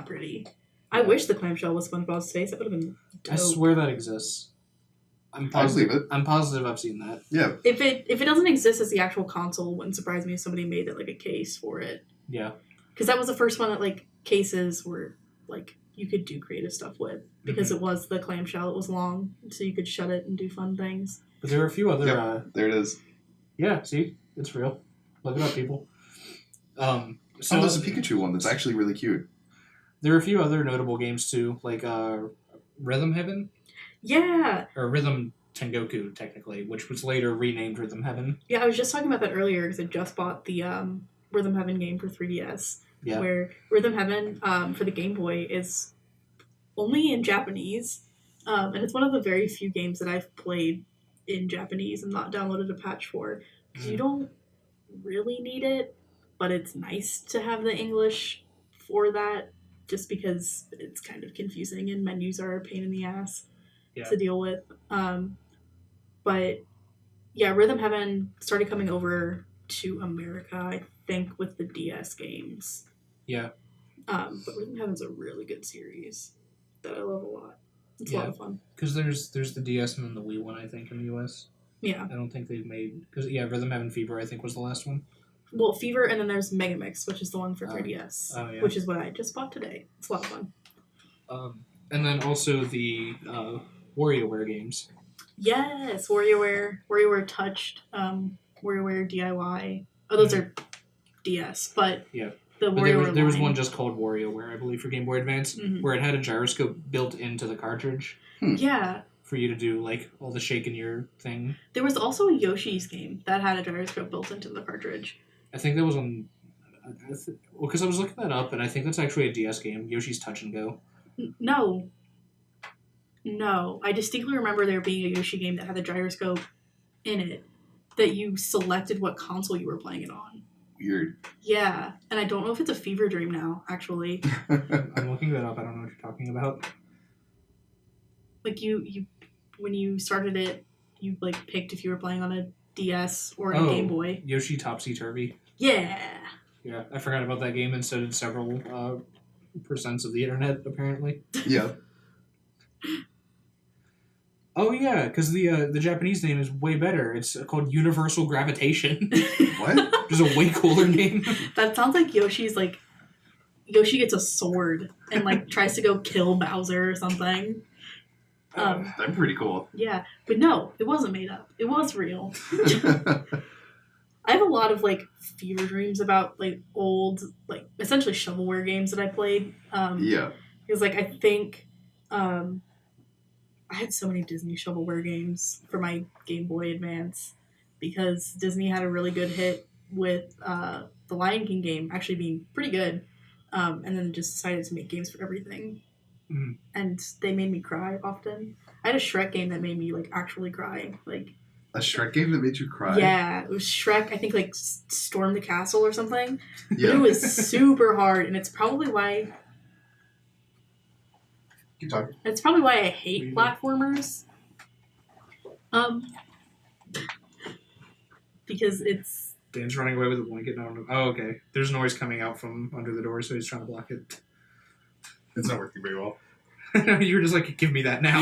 pretty. I wish the clamshell was SpongeBob's face. That would have been dope. I swear that exists. I'm positive I've seen that. Yeah. If it doesn't exist as the actual console, it wouldn't surprise me if somebody made it like a case for it. Yeah. Because that was the first one that like cases were like you could do creative stuff with, because it was the clamshell. It was long, so you could shut it and do fun things. But there are a few other. Yep, there it is. Yeah. See, it's real. Look it up, people. So there's a Pikachu one that's actually really cute. There are a few other notable games too, like Rhythm Heaven. Yeah. Or Rhythm Tengoku, technically, which was later renamed Rhythm Heaven. Yeah, I was just talking about that earlier because I just bought the Rhythm Heaven game for 3DS. Yeah. Where Rhythm Heaven for the Game Boy is only in Japanese. And it's one of the very few games that I've played in Japanese and not downloaded a patch for. Because you don't really need it, but it's nice to have the English for that, just because it's kind of confusing and menus are a pain in the ass to deal with. But yeah, Rhythm Heaven started coming over to America, I think, with the DS games. Yeah. But Rhythm Heaven's a really good series that I love a lot. It's a lot of fun. Because there's the DS and then the Wii one, I think, in the US. Yeah. I don't think they've made... Because, Rhythm Heaven Fever, I think, was the last one. Well, Fever, and then there's Megamix, which is the one for 3DS. Oh, yeah. Which is what I just bought today. It's a lot of fun. And then also the WarioWare games. Yes! WarioWare Touched, WarioWare DIY. Oh, those are DS, but... Yeah. The but WarioWare there was line. one just called WarioWare, I believe, for Game Boy Advance, where it had a gyroscope built into the cartridge. Yeah. For you to do, like, all the shaking your thing. There was also a Yoshi's game that had a gyroscope built into the cartridge. I think that was on... Well, because I was looking that up, and I think that's actually a DS game, Yoshi's Touch and Go. No. I distinctly remember there being a Yoshi game that had a gyroscope in it that you selected what console you were playing it on. Weird. Yeah, and I don't know if it's a fever dream now, actually. I'm looking that up. I don't know what you're talking about. Like, you when you started it, you, like, picked if you were playing on a DS or a Game Boy. Yoshi Topsy Turvy. Yeah! Yeah, I forgot about that game, and so did several percents of the internet, apparently. Yeah. Oh, yeah, because the Japanese name is way better. It's called Universal Gravitation. What? Which is a way cooler name. That sounds like Yoshi's, like... Yoshi gets a sword and, like, tries to go kill Bowser or something. That'd be pretty cool. Yeah, but no, it wasn't made up. It was real. I have a lot of, like, fever dreams about, like, old, like, essentially shovelware games that I played. Yeah. Because, like, I think I had so many Disney shovelware games for my Game Boy Advance because Disney had a really good hit with the Lion King game actually being pretty good, and then just decided to make games for everything. Mm. And they made me cry often. I had a Shrek game that made me, like, actually cry. Like, a Shrek game that made you cry? yeah, it was Shrek, I think, like, Storm the Castle or something. Yeah. But it was super hard, and it's probably why... Keep talking. It's probably why I hate platformers. Because it's... Dan's running away with a blanket. No. Oh, okay. There's noise coming out from under the door, so he's trying to block it. It's not working very well. You were just like, give me that now.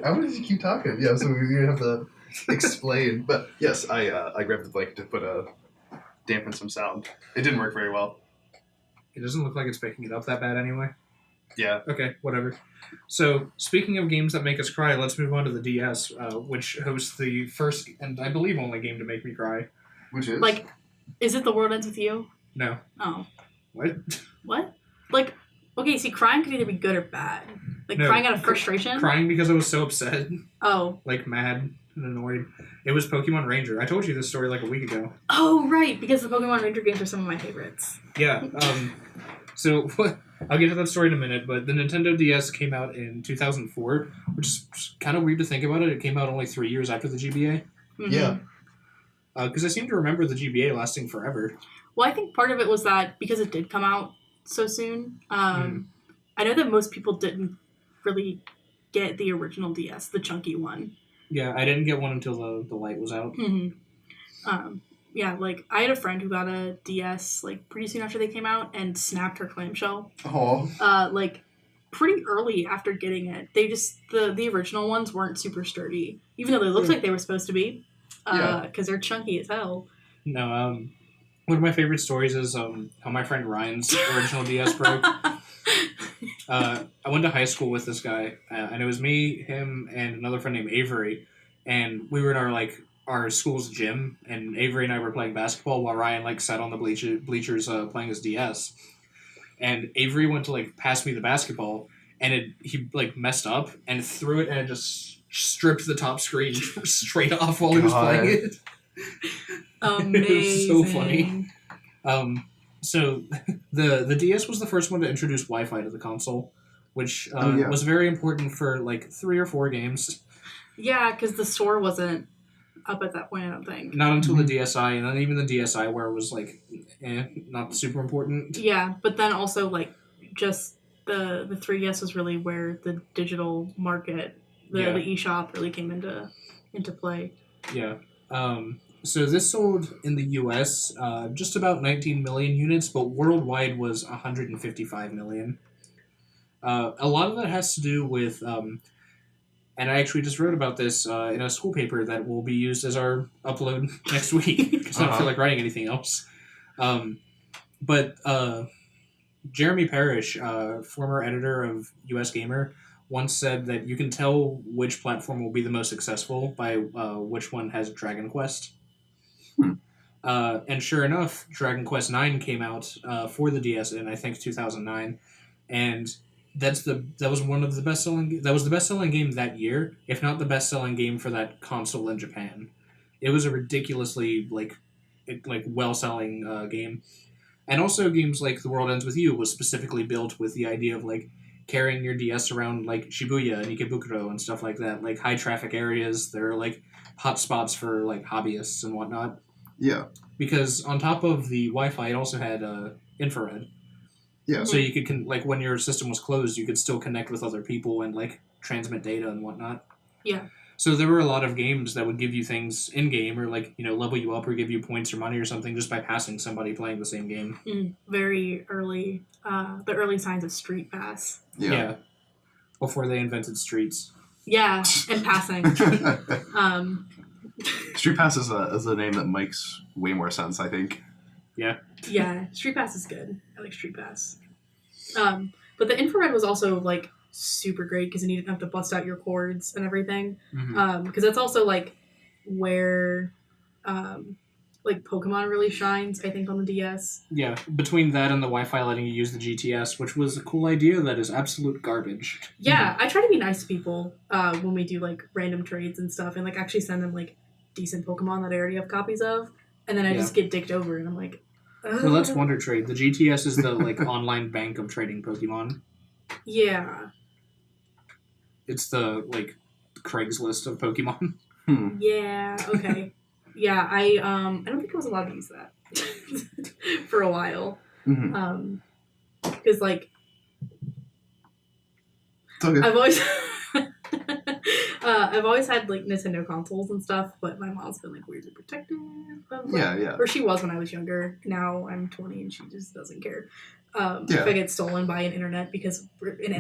I wanted to keep talking. Yeah, so we're going to have to explain. But yes, I grabbed the blanket to dampen some sound. It didn't work very well. It doesn't look like it's picking it up that bad anyway. Yeah. Okay, whatever. So, speaking of games that make us cry, let's move on to the DS, which hosts the first and I believe only game to make me cry. Which is? Like, is it The World Ends With You? No. Oh. What? What? Like, okay, see, crying could either be good or bad. Like, No, crying out of frustration? Crying because I was so upset. Oh. Like, mad and annoyed. It was Pokemon Ranger. I told you this story like a week ago. Oh, right, because the Pokemon Ranger games are some of my favorites. Yeah, so I'll get to that story in a minute, but the Nintendo DS came out in 2004, which is kind of weird to think about it. It came out only 3 years after the GBA. Mm-hmm. Yeah. Because I seem to remember the GBA lasting forever. Well, I think part of it was that because it did come out so soon, I know that most people didn't really get the original DS, the chunky one. Yeah, I didn't get one until the light was out. Mm-hmm. Yeah, like, I had a friend who got a DS, like, pretty soon after they came out and snapped her clamshell. Oh. Like, pretty early after getting it. They just, the original ones weren't super sturdy, even though they looked like they were supposed to be, because they're chunky as hell. No, one of my favorite stories is how my friend Ryan's original DS broke. I went to high school with this guy, and it was me, him, and another friend named Avery, and we were in our school's gym, and Avery and I were playing basketball while Ryan sat on the bleachers playing his DS, and Avery went to pass me the basketball, and he messed up and threw it, and it just stripped the top screen straight off while he was playing it. Amazing. It was so funny. So the DS was the first one to introduce Wi-Fi to the console, which was very important for 3 or 4 games. Yeah, because the store wasn't up at that point, I don't think. Not until the DSi, and then even the DSi where it was not super important. Yeah, but then also just the 3DS was really where the digital market, the eShop really came into play. Yeah. So this sold in the U.S. Just about 19 million units, but worldwide was 155 million. A lot of that has to do with, and I actually just wrote about this in a school paper that will be used as our upload next week because I don't feel like writing anything else. But Jeremy Parrish, former editor of US Gamer, once said that you can tell which platform will be the most successful by which one has Dragon Quest. And sure enough, Dragon Quest IX came out for the DS in I think 2009, and that was the best selling game that year, if not the best selling game for that console in Japan. It was a ridiculously well selling game, and also games like The World Ends with You was specifically built with the idea of like carrying your DS around like Shibuya and Ikebukuro and stuff like that, like high traffic areas. There are like hot spots for like hobbyists and whatnot. Yeah. Because on top of the Wi-Fi, it also had infrared. Yeah. So you could like when your system was closed, you could still connect with other people and like transmit data and whatnot. Yeah. So there were a lot of games that would give you things in game, or like level you up or give you points or money or something just by passing somebody playing the same game. Very early, the early signs of Street Pass. Yeah. Before they invented streets. Yeah, and passing. Street Pass is a name that makes way more sense, I think. Yeah. Yeah, Street Pass is good. I like Street Pass. But the infrared was also like super great because you didn't have to bust out your cords and everything. Because that's also like where like Pokemon really shines, I think, on the DS. Yeah, between that and the Wi-Fi letting you use the GTS, which was a cool idea that is absolute garbage. Yeah, I try to be nice to people when we do like random trades and stuff, and like actually send them like decent Pokemon that I already have copies of, and then I just get dicked over, and I'm like, well, that's Wonder Trade. The GTS is the like online bank of trading Pokemon. Yeah. It's the like Craigslist of Pokemon. Yeah. Okay. Yeah. I don't think I was allowed to use that for a while. Because like okay. I've always had like Nintendo consoles and stuff, but my mom's been like weirdly protective of them. Yeah. Or she was when I was younger. Now I'm 20 and she just doesn't care. If I get stolen by an internet because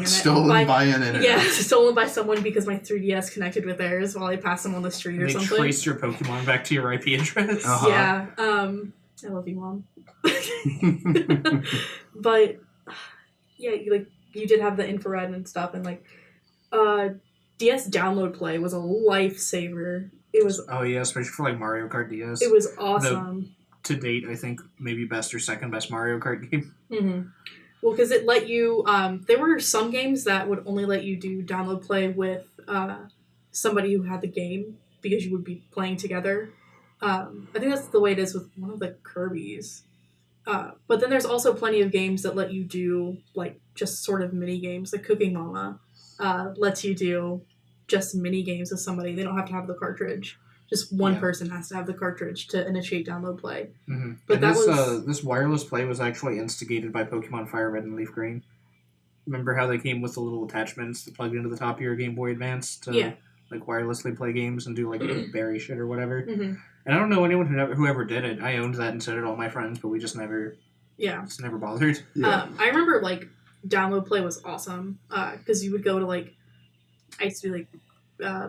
stolen by an internet. Yeah, stolen by someone because my 3DS connected with theirs while I pass them on the street or something. They trace your Pokemon back to your IP address. Yeah. I love you, Mom. But yeah, like you did have the infrared and stuff, and like DS download play was a lifesaver. It was. Oh yeah, especially for like Mario Kart DS. It was awesome. To date, I think maybe best or second best Mario Kart game. Well, because it let you. There were some games that would only let you do download play with somebody who had the game because you would be playing together. I think that's the way it is with one of the Kirby's. But then there's also plenty of games that let you do like just sort of mini games. Like Cooking Mama lets you do just mini games with somebody. They don't have to have the cartridge. Just one person has to have the cartridge to initiate download play. But and this wireless play was actually instigated by Pokemon Fire Red and Leaf Green. Remember how they came with the little attachments that plugged into the top of your Game Boy Advance to like wirelessly play games and do like berry shit or whatever. And I don't know anyone who ever did it. I owned that and so did all my friends, but we just never never bothered. I remember like download play was awesome because you would go to like I used to do like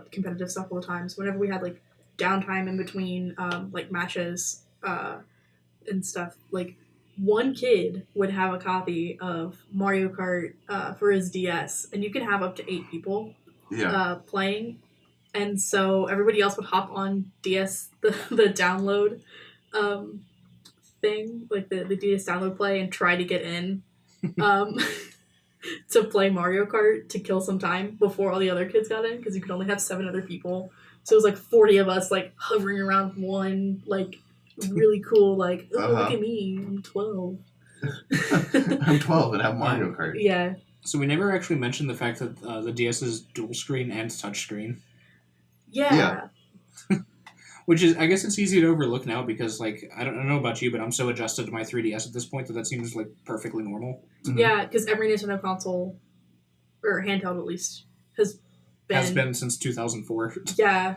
competitive stuff all the time. So whenever we had like downtime in between like matches and stuff, like one kid would have a copy of Mario Kart for his DS, and you could have up to 8 people playing, and so everybody else would hop on DS the download thing, like the DS download play, and try to get in to play Mario Kart to kill some time before all the other kids got in, because you could only have 7 other people. So it was like 40 of us like hovering around one, like really cool, like, oh, look at me, I'm 12. I'm 12 and have Mario Kart. Yeah. So we never actually mentioned the fact that the DS is dual screen and touch screen. Yeah. Which is, I guess it's easy to overlook now because, like, I don't know about you, but I'm so adjusted to my 3DS at this point that seems, like, perfectly normal. Yeah, because every Nintendo console, or handheld at least, has been since 2004. Yeah.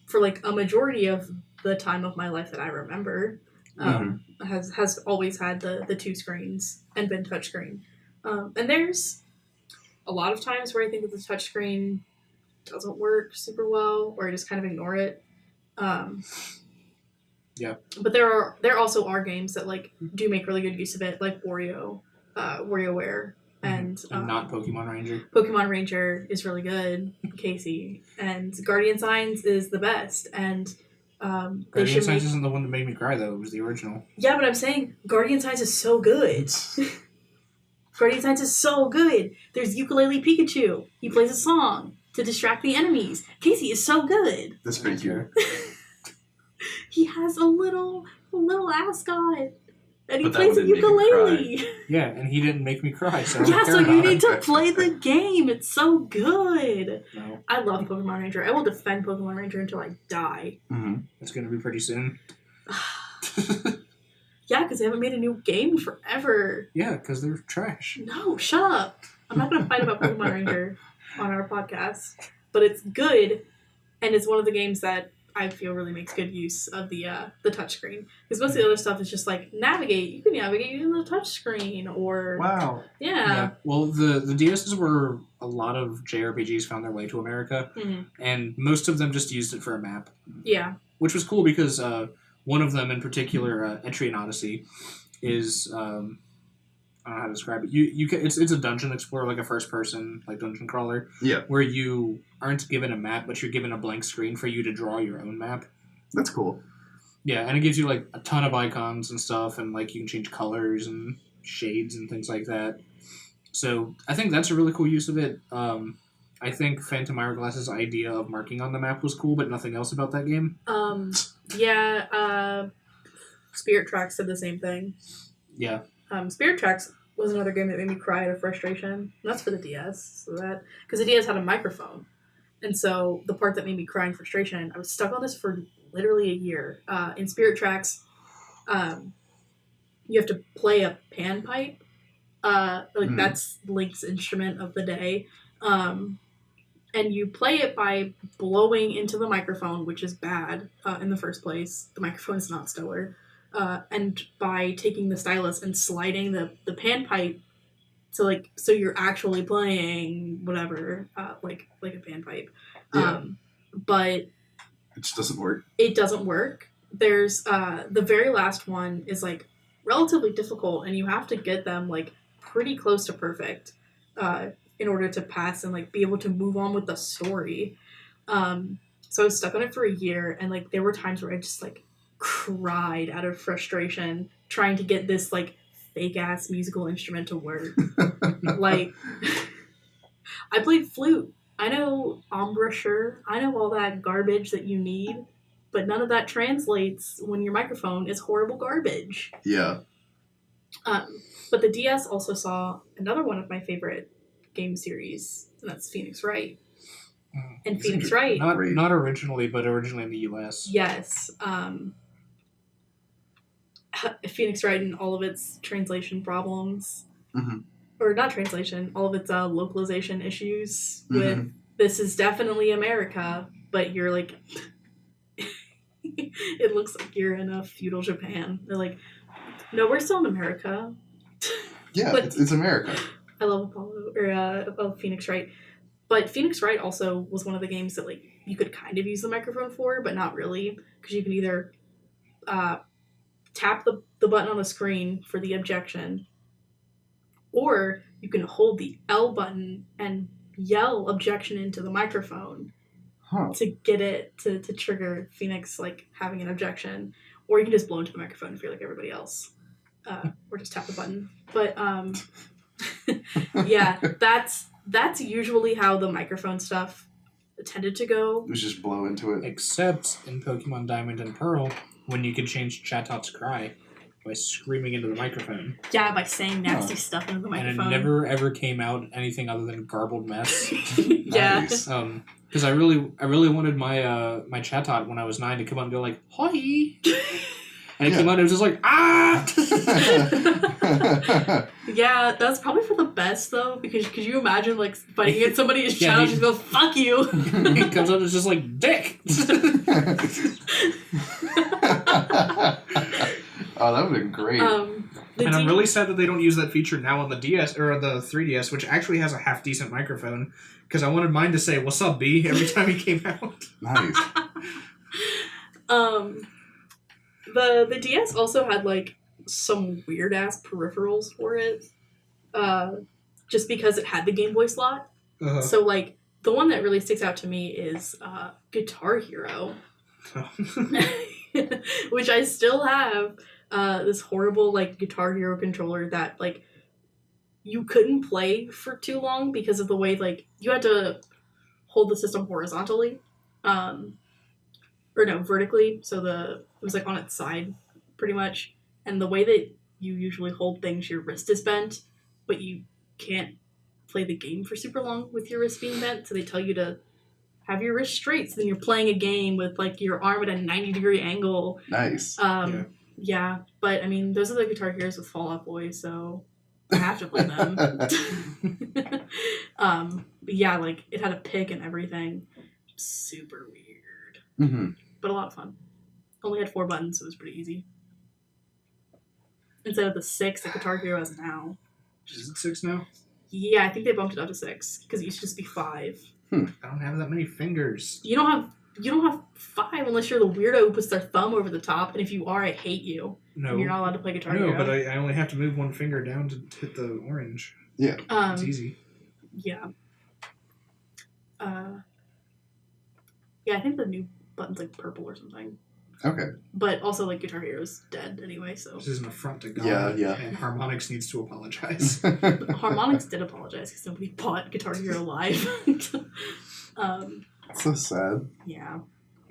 For, like, a majority of the time of my life that I remember. Has always had the two screens and been touchscreen. And there's a lot of times where I think that the touchscreen doesn't work super well, or I just kind of ignore it. Yeah. But there also are games that like do make really good use of it, like WarioWare, and not Pokemon Ranger. Pokemon Ranger is really good, Casey, and Guardian Signs is the best, and Guardian Signs isn't the one that made me cry though. It was the original. Yeah, but I'm saying Guardian Signs is so good. Guardian Signs is so good. There's Ukulele Pikachu. He plays a song to distract the enemies. Casey is so good. That's pretty cute. He has a little ascot. And he But that plays a wouldn't make him ukulele. Yeah, and he didn't make me cry, so I Yeah, don't so care you about need it. to play the game. It's so good. No, I love Pokemon Ranger. I will defend Pokemon Ranger until I die. it's gonna be pretty soon. Yeah, because they haven't made a new game in forever. Yeah, because they're trash. No, shut up. I'm not going to fight about Pokemon Ranger on our podcast. But it's good, and it's one of the games that I feel really makes good use of the touchscreen. Because most of the other stuff is just like navigate. You can navigate using the touchscreen, or Wow. yeah. Well, the DSs were a lot of JRPGs found their way to America, and most of them just used it for a map. Yeah. Which was cool because one of them in particular, Etrian Odyssey, is I don't know how to describe it. It's a dungeon explorer, like a first person like dungeon crawler. Yeah. Where you aren't given a map, but you're given a blank screen for you to draw your own map. That's cool. Yeah, and it gives you like a ton of icons and stuff, and like you can change colors and shades and things like that. So I think that's a really cool use of it. I think Phantom Hourglass's idea of marking on the map was cool, but nothing else about that game. Spirit Tracks did the same thing. Yeah. Spirit Tracks was another game that made me cry out of frustration. And that's for the DS, so that because the DS had a microphone, and so the part that made me cry in frustration, I was stuck on this for literally a year. In Spirit Tracks, you have to play a panpipe. That's Link's instrument of the day. And you play it by blowing into the microphone, which is bad in the first place. The microphone is not stellar. And by taking the stylus and sliding the panpipe to so you're actually playing whatever, like a panpipe. Yeah. But it just doesn't work. It doesn't work. There's the very last one is like relatively difficult, and you have to get them like pretty close to perfect in order to pass and like be able to move on with the story. So I was stuck on it for a year, and like there were times where I just like cried out of frustration trying to get this like fake ass musical instrument to work. Like I played flute. I know embouchure. I know all that garbage that you need, but none of that translates when your microphone is horrible garbage. Yeah. But the DS also saw another one of my favorite game series, and that's Phoenix Wright. And Phoenix Wright... Not originally, but originally in the US. Yes. Phoenix Wright and all of its translation problems. Mm-hmm. Or not translation, all of its localization issues with this is definitely America, but you're like... it looks like you're in a feudal Japan. They're like, no, we're still in America. Yeah, it's America. I love Phoenix Wright. But Phoenix Wright also was one of the games that like you could kind of use the microphone for, but not really, because you can either tap the button on the screen for the objection, or you can hold the L button and yell objection into the microphone to get it to trigger Phoenix like having an objection, or you can just blow into the microphone if you're like everybody else, or just tap the button. But yeah, that's usually how the microphone stuff tended to go. It was just blow into it. Except in Pokemon Diamond and Pearl, when you could change Chatot cry by screaming into the microphone. Yeah, by saying nasty stuff into the microphone. And it never ever came out anything other than garbled mess. Yeah. Nice. Because I really wanted my my Chatot when I was 9 to come out and go like, "Hi." And it came out and it was just like, ah! Yeah, that's probably for the best, though, because could you imagine, like, fighting against somebody who's Yeah, challenged and goes, fuck you! He comes out and it's just like, dick! Oh, that would have been great. And I'm really sad that they don't use that feature now on the DS, or the 3DS, which actually has a half-decent microphone, because I wanted mine to say, what's up, B, every time he came out. Nice. The DS also had, like, some weird-ass peripherals for it, just because it had the Game Boy slot. Uh-huh. So, like, the one that really sticks out to me is Guitar Hero, which I still have. This horrible, like, Guitar Hero controller that, like, you couldn't play for too long because of the way, like, you had to hold the system horizontally, or no, vertically, so it was, like, on its side, pretty much, and the way that you usually hold things, your wrist is bent, but you can't play the game for super long with your wrist being bent, so they tell you to have your wrist straight, so then you're playing a game with, like, your arm at a 90-degree angle. Nice. Yeah, but I mean, those are the Guitar Heroes with Fall Out Boy, so I have to play them. But yeah, like, it had a pick and everything. Super weird. Mm-hmm. But a lot of fun. Only had 4 buttons, so it was pretty easy. Instead of the 6 that Guitar Hero has now. Is it 6 now? Yeah, I think they bumped it up to 6, because it used to just be 5. I don't have that many fingers. You don't have 5 unless you're the weirdo who puts their thumb over the top, and if you are, I hate you. No. You're not allowed to play Guitar Hero. No, but I only have to move one finger down to hit the orange. Yeah. It's easy. Yeah. Yeah, I think the new button's like purple or something. Okay. But also, like, Guitar Hero's dead anyway, so. This is an affront to God. Yeah. And Harmonix needs to apologize. Harmonix did apologize because nobody bought Guitar Hero Live. So sad. Yeah.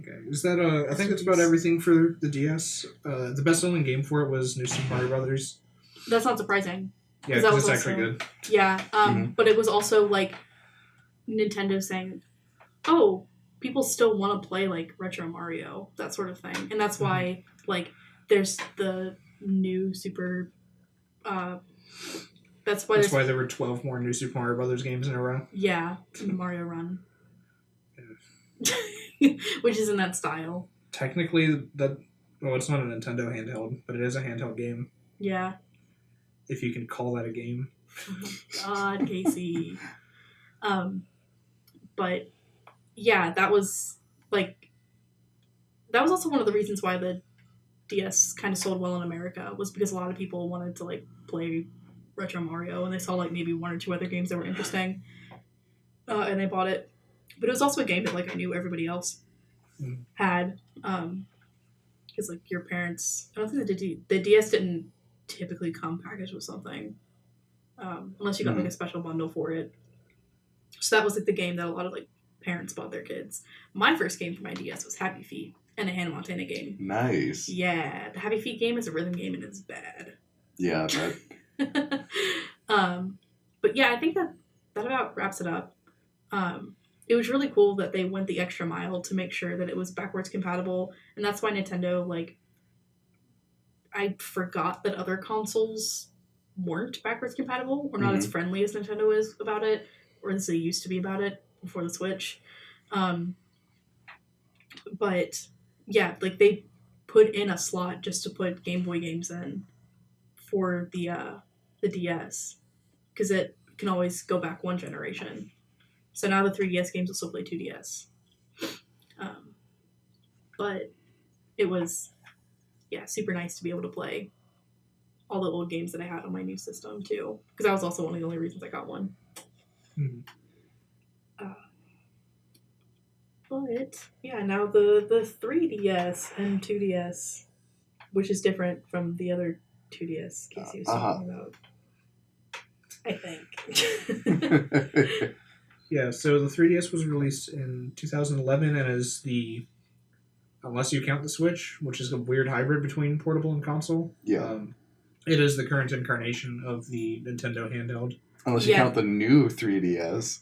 Okay, is that I think that's about everything for the DS. The best-selling game for it was New Super Mario Brothers. That's not surprising. Yeah, 'Cause that because it's was actually also- good. Yeah, but it was also, like, Nintendo saying, oh, people still want to play, like, Retro Mario, that sort of thing. And that's why, like, there's the new Super... That's why there were 12 more New Super Mario Brothers games in a row. Yeah, the Mario Run. Which is in that style. Technically, it's not a Nintendo handheld, but it is a handheld game. Yeah. If you can call that a game. God, Casey. But yeah, that was also one of the reasons why the DS kind of sold well in America, was because a lot of people wanted to, like, play Retro Mario, and they saw, like, maybe 1 or 2 other games that were interesting, and they bought it. But it was also a game that, like, I knew everybody else had, because, like, your parents, I don't think the DS didn't typically come packaged with something, unless you got, like, a special bundle for it. So that was, like, the game that a lot of, like, parents bought their kids. My first game for my DS was Happy Feet, and a Hannah Montana game. Nice. Yeah, the Happy Feet game is a rhythm game, and it's bad. Yeah, I bet. But yeah, I think that about wraps it up. It was really cool that they went the extra mile to make sure that it was backwards compatible, and that's why Nintendo, like, I forgot that other consoles weren't backwards compatible, or not as friendly as Nintendo is about it, or as they used to be about it before the Switch. But yeah, like, they put in a slot just to put Game Boy games in for the DS, because it can always go back 1 generation. So now the 3DS games will still play 2DS. But it was, yeah, super nice to be able to play all the old games that I had on my new system, too. Because that was also one of the only reasons I got one. But, yeah, now the 3DS and 2DS, which is different from the other 2DS Casey was talking about, I think. Yeah, so the 3DS was released in 2011 and is unless you count the Switch, which is a weird hybrid between portable and console. Yeah. It is the current incarnation of the Nintendo handheld. Unless you count the new 3DS.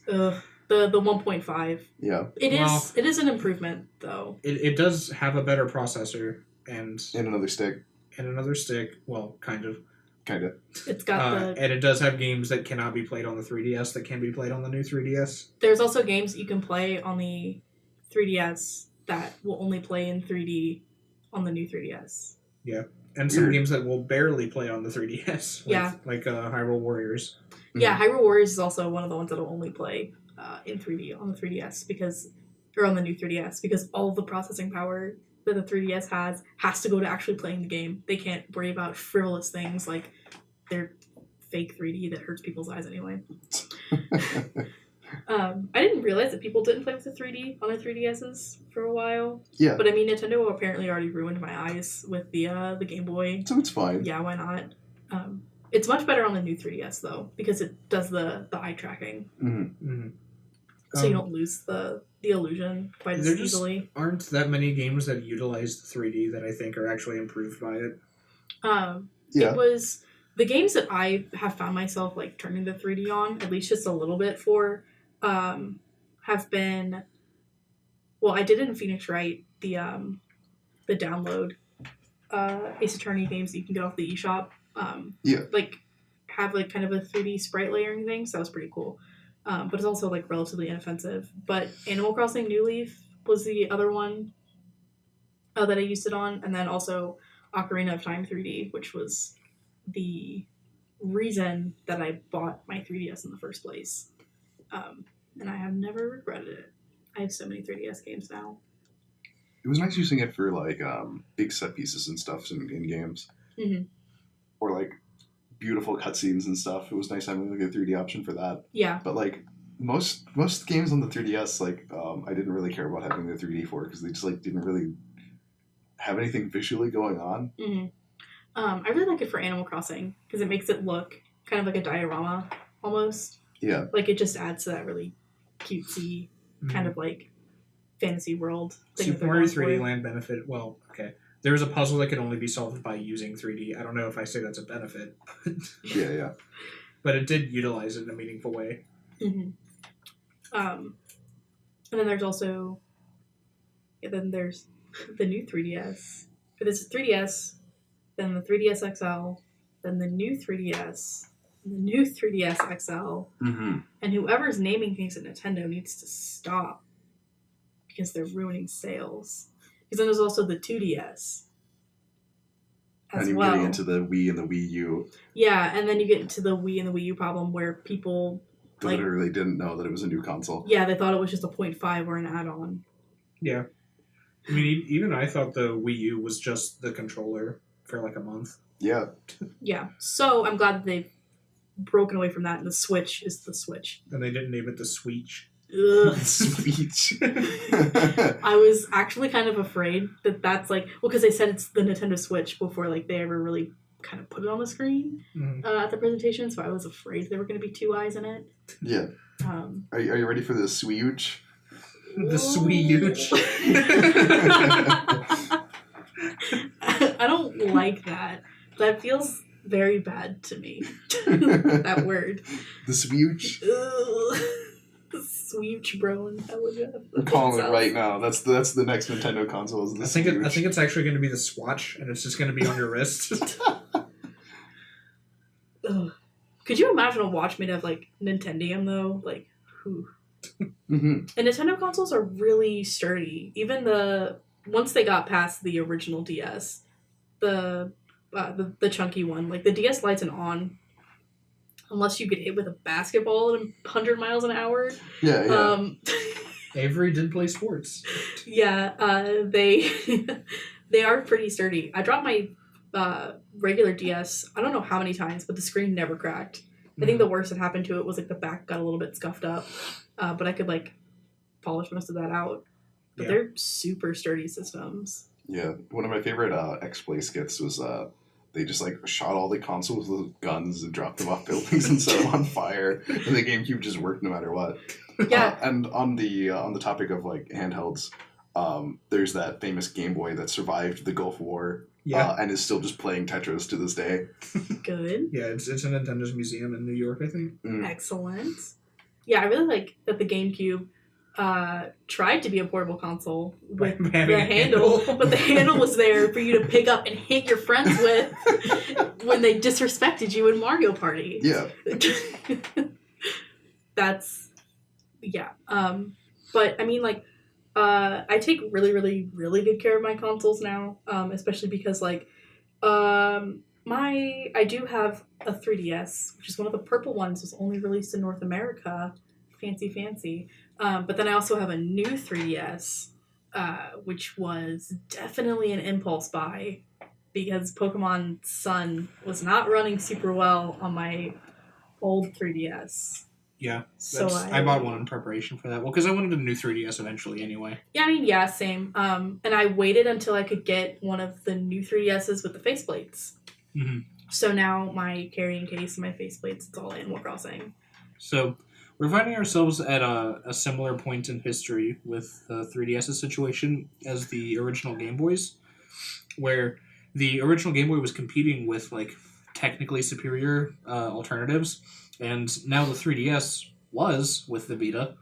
The 1.5. Yeah. It is an improvement, though. It does have a better processor and another stick. and another stick. Well, kind of. It's got and it does have games that cannot be played on the 3DS that can be played on the new 3DS. There's also games you can play on the 3DS that will only play in 3D on the new 3DS. Yeah. And some games that will barely play on the 3DS. Like Hyrule Warriors. Yeah, Hyrule Warriors is also one of the ones that will only play in 3D on the 3DS or on the new 3DS because all of the processing power that the 3DS has to go to actually playing the game. They can't worry about frivolous things like their fake 3D that hurts people's eyes anyway. I didn't realize that people didn't play with the 3D on their 3DSs for a while. Yeah. But I mean, Nintendo apparently already ruined my eyes with the Game Boy. So it's fine. Yeah, why not? It's much better on the new 3DS though because it does the eye tracking. Mm-hmm. Mm-hmm. So you don't lose the illusion quite as easily. Just aren't that many games that utilize the 3D that I think are actually improved by it. It was the games that I have found myself like turning the 3D on, at least just a little bit for, have been. Well, I did it in Phoenix Wright, the download Ace Attorney games that you can get off the eShop. Like have like kind of a 3D sprite layering thing, so that was pretty cool. But it's also like relatively inoffensive. But Animal Crossing New Leaf was the other one that I used it on, and then also Ocarina of Time 3D, which was the reason that I bought my 3DS in the first place. And I have never regretted it. I have so many 3DS games now. It was nice using it for like big set pieces and stuff in games, or like beautiful cutscenes and stuff. It was nice having like a 3D option for that. Yeah. But like most games on the 3DS, like I didn't really care about having the 3D for because they just like didn't really have anything visually going on. I really like it for Animal Crossing because it makes it look kind of like a diorama almost. Yeah. Like it just adds to that really cutesy kind of like fantasy world thing. Super Mario 3D Land benefit. Well, okay. There was a puzzle that could only be solved by using 3D. I don't know if I say that's a benefit. Yeah. But it did utilize it in a meaningful way. And then there's also, then there's the new 3DS. But this is 3DS, then the 3DS XL, then the new 3DS, and the new 3DS XL. And whoever's naming things at Nintendo needs to stop because they're ruining sales. Because then there's also the 2DS. And you're getting into the Wii and the Wii U. Yeah, and then you get into the Wii and the Wii U problem where people literally didn't know that it was a new console. Yeah, they thought it was just a 0.5 or an add-on. Yeah. I mean, even I thought the Wii U was just the controller for like a month. Yeah. Yeah. So I'm glad that they've broken away from that, and the Switch is the Switch. And they didn't name it the Switch. Ugh. Speech. I was actually kind of afraid that that's like, well, because they said it's the Nintendo Switch before like they ever really kind of put it on the screen at the presentation, so I was afraid there were going to be two eyes in it. Yeah. Are you ready for the Switch? The Switch. I don't like that. That feels very bad to me. That word. The Switch. Switch, bro. I'm calling it right now. That's the next Nintendo console. Is the I think it's actually going to be the Swatch, and it's just going to be on your wrist. Could you imagine a watch made of like Nintendium though? Like, whew. And Nintendo consoles are really sturdy. Even once they got past the original DS, the chunky one, like the DS Lite's an on. Unless you get hit with a basketball at 100 miles an hour. Yeah. Avery did play sports. Yeah, they are pretty sturdy. I dropped my regular DS, I don't know how many times, but the screen never cracked. I think the worst that happened to it was like the back got a little bit scuffed up, but I could like polish most of that out. But they're super sturdy systems. Yeah, one of my favorite X-Play skits was they just like shot all the consoles with guns and dropped them off buildings and set them on fire. And the GameCube just worked no matter what. Yeah. And on the topic of like handhelds, there's that famous Game Boy that survived the Gulf War. Yeah. And is still just playing Tetris to this day. Good. Yeah, it's in Nintendo's museum in New York, I think. Excellent. Yeah, I really like that the GameCube tried to be a portable console with the Having a handle, handle. but the handle was there for you to pick up and hit your friends with when they disrespected you in Mario Party. Yeah. That's, yeah. But I mean, like, I take really, really, really good care of my consoles now, especially because, like, I do have a 3DS, which is one of the purple ones, was only released in North America. Fancy. But then I also have a new 3DS, which was definitely an impulse buy because Pokemon Sun was not running super well on my old 3DS. Yeah, So I bought one in preparation for that. Well, because I wanted a new 3DS eventually anyway. Yeah, I mean, yeah, same. And I waited until I could get one of the new 3DSs with the faceplates. Mm-hmm. So now my carrying case and my faceplates, it's all Animal Crossing. So we're finding ourselves at a similar point in history with the 3DS's situation as the original Game Boys, where the original Game Boy was competing with, like, technically superior alternatives, and now the 3DS was with the Vita.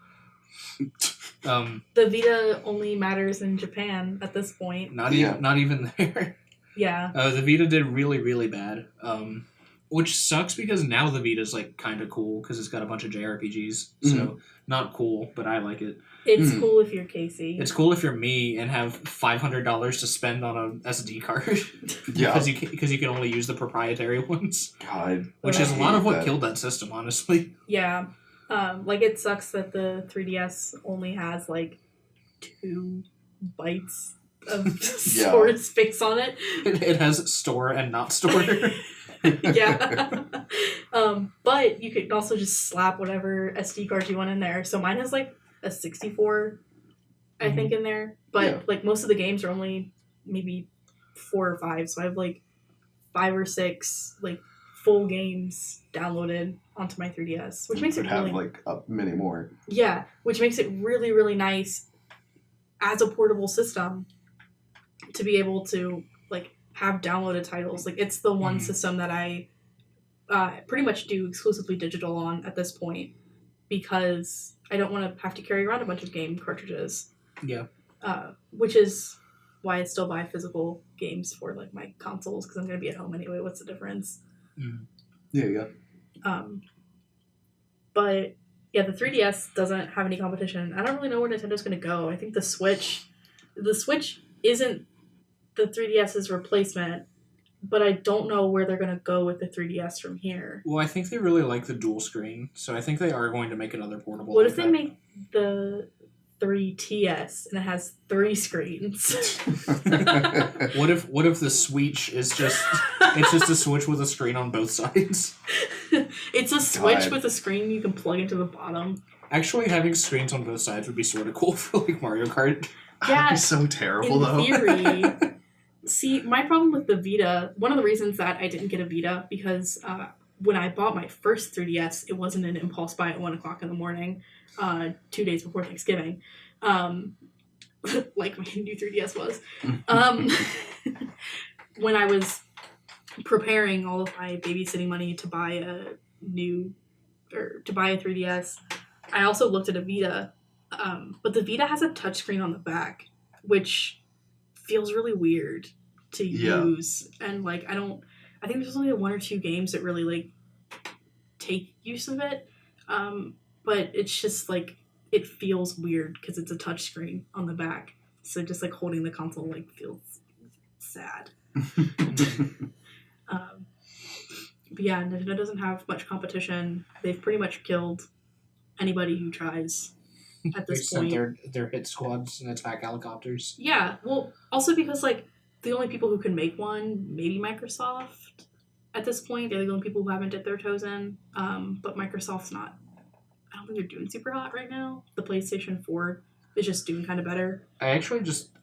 The Vita only matters in Japan at this point. Not even there. Yeah. The Vita did really, really bad, which sucks because now the Vita's, like, kind of cool because it's got a bunch of JRPGs. So not cool, but I like it. It's cool if you're Casey. It's cool if you're me and have $500 to spend on a SD card. Yeah. because you can only use the proprietary ones. God. Which is a lot of what killed that system, honestly. Yeah. Like, it sucks that the 3DS only has, like, 2 bytes of storage space on it. It has store and not store. Yeah. But you could also just slap whatever SD card you want in there. So mine has, like, a 64, I think, in there. But, like, most of the games are only maybe 4 or 5. So I have, like, 5 or 6, like, full games downloaded onto my 3DS, which makes it really... have, like, many more. Yeah, which makes it really, really nice as a portable system to be able to, like, have downloaded titles. Like, it's the one system that I pretty much do exclusively digital on at this point because I don't want to have to carry around a bunch of game cartridges. Yeah. Which is why I still buy physical games for, like, my consoles because I'm going to be at home anyway. What's the difference? Yeah. But yeah, the 3DS doesn't have any competition. I don't really know where Nintendo's going to go. I think the Switch isn't the 3DS's replacement, but I don't know where they're going to go with the 3DS from here. Well, I think they really like the dual screen, so I think they are going to make another portable. What if they make the 3TS and it has 3 screens? What if the Switch is just it's just a Switch with a screen on both sides? It's a Switch with a screen you can plug into the bottom. Actually, having screens on both sides would be sort of cool for, like, Mario Kart. Yeah, that'd be so terrible though. In theory. See, my problem with the Vita, one of the reasons that I didn't get a Vita, because when I bought my first 3DS, it wasn't an impulse buy at 1 o'clock in the morning, 2 days before Thanksgiving, like my new 3DS was. When I was preparing all of my babysitting money to buy a 3DS, I also looked at a Vita, but the Vita has a touchscreen on the back, which feels really weird to use, and, like, I think there's only 1 or 2 games that really, like, take use of it, but it's just, like, it feels weird because it's a touchscreen on the back, so just, like, holding the console, like, feels sad. But yeah, Nintendo doesn't have much competition. They've pretty much killed anybody who tries at this point. Their hit squads and attack helicopters. Yeah, well, also because, like, the only people who can make one, maybe Microsoft at this point. They're the only people who haven't dipped their toes in. But Microsoft's not, I don't think they're doing super hot right now. The PlayStation 4 is just doing kind of better. I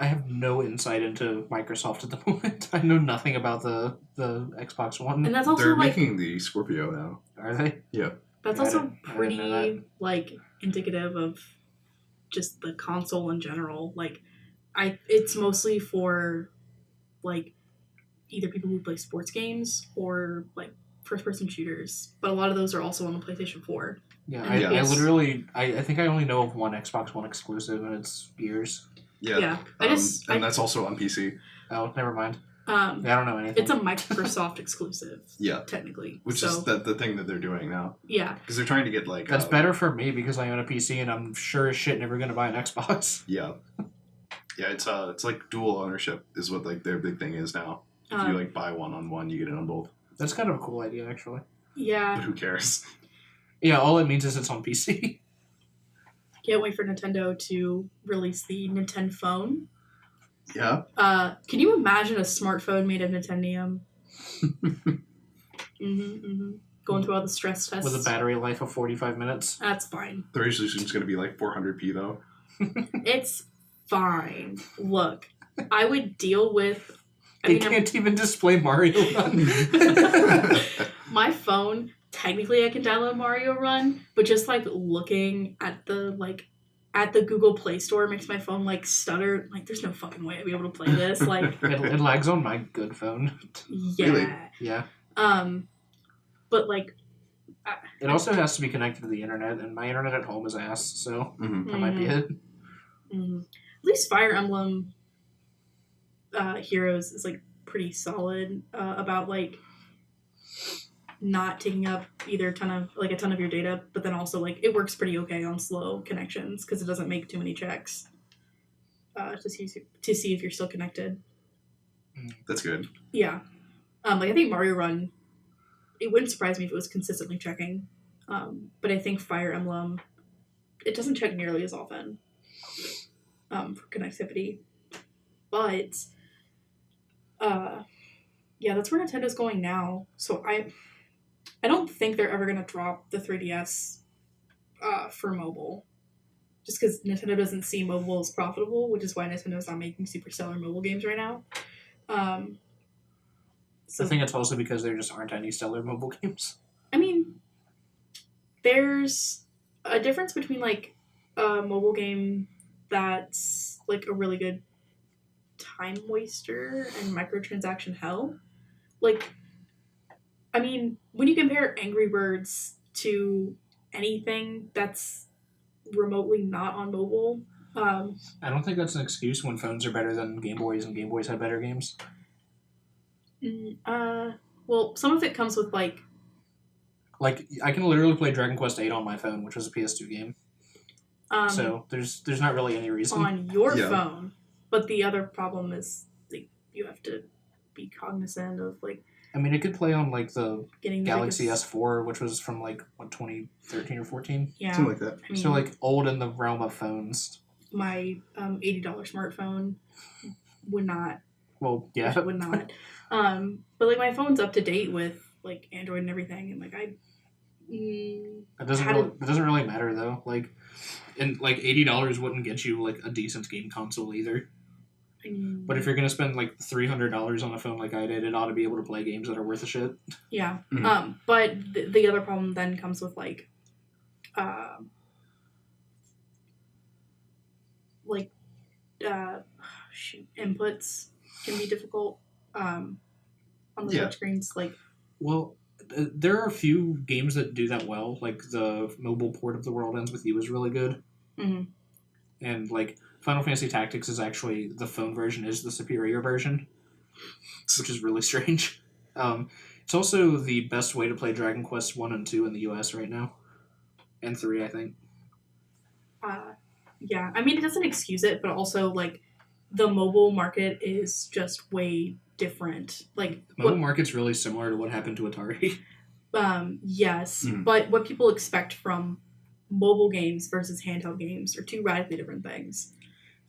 have no insight into Microsoft at the moment. I know nothing about the Xbox One. And that's also, they're like, making the Scorpio now. Are they? Yeah. That's I also didn't know pretty, that. like, indicative of just the console in general. Like, it's mostly for, like, either people who play sports games or, like, first-person shooters. But a lot of those are also on the PlayStation 4. Yeah, And I literally, I think I only know of one Xbox One exclusive, and it's Gears. Yeah. And that's also on PC. Oh, never mind. I don't know anything. It's a Microsoft exclusive. Yeah. Technically. Which is the thing that they're doing now. Yeah. Because they're trying to get like... That's better for me because I own a PC and I'm sure as shit never going to buy an Xbox. Yeah. Yeah, it's like dual ownership is what like their big thing is now. If you like buy one on one, you get it on both. That's kind of a cool idea, actually. Yeah. But who cares? Yeah, all it means is it's on PC. Can't wait for Nintendo to release the Nintendo phone. Yeah. Can you imagine a smartphone made of Nintendo? Going through all the stress tests. With a battery life of 45 minutes. That's fine. The resolution's going to be like 400p though. It's fine. Look, I would deal with... Can't even display Mario Run. My phone, technically I can download Mario Run, but just like looking at the Google Play Store makes my phone like stutter. Like, there's no fucking way I'd be able to play this. Like, it lags on my good phone. Yeah. Really? Yeah. But like, it also has to be connected to the internet, and my internet at home is ass, so that might be it. At least Fire Emblem Heroes is like pretty solid about like not taking up either a ton of your data, but then also like it works pretty okay on slow connections because it doesn't make too many checks to see if you're still connected. That's good. Yeah. Like I think Mario Run, it wouldn't surprise me if it was consistently checking. But I think Fire Emblem, it doesn't check nearly as often for connectivity. But yeah, that's where Nintendo's going now. So I don't think they're ever gonna drop the 3DS for mobile. Just because Nintendo doesn't see mobile as profitable, which is why Nintendo's not making superstellar mobile games right now. So I think it's also because there just aren't any stellar mobile games. I mean, there's a difference between like a mobile game that's like a really good time waster and microtransaction hell. Like, I mean, when you compare Angry Birds to anything that's remotely not on mobile, I don't think that's an excuse when phones are better than Game Boys and Game Boys have better games. Well, some of it comes with like I can literally play Dragon Quest VIII on my phone, which was a PS2 game. So there's not really any reason on your phone. But the other problem is like you have to be cognizant of like. I mean, it could play on like the getting Galaxy S4, which was from like what 2013 or 14. Yeah, something like that. I mean, so like old in the realm of phones. My $80 smartphone would not. Well, yeah, would not. But like my phone's up to date with like Android and everything, and like it doesn't really matter though. Like, and like $80 wouldn't get you like a decent game console either. But if you're gonna spend like $300 on a phone like I did, it ought to be able to play games that are worth a shit. Yeah. But the other problem then comes with like inputs can be difficult on the touchscreens. Like, well, there are a few games that do that well. Like the mobile port of The World Ends With You is really good, and like Final Fantasy Tactics is actually the phone version is the superior version, which is really strange. It's also the best way to play Dragon Quest 1 and 2 in the US right now, and 3, I think. Yeah, I mean it doesn't excuse it, but also like the mobile market is just way different. Like the mobile market's really similar to what happened to Atari. Yes, but what people expect from mobile games versus handheld games are two radically different things.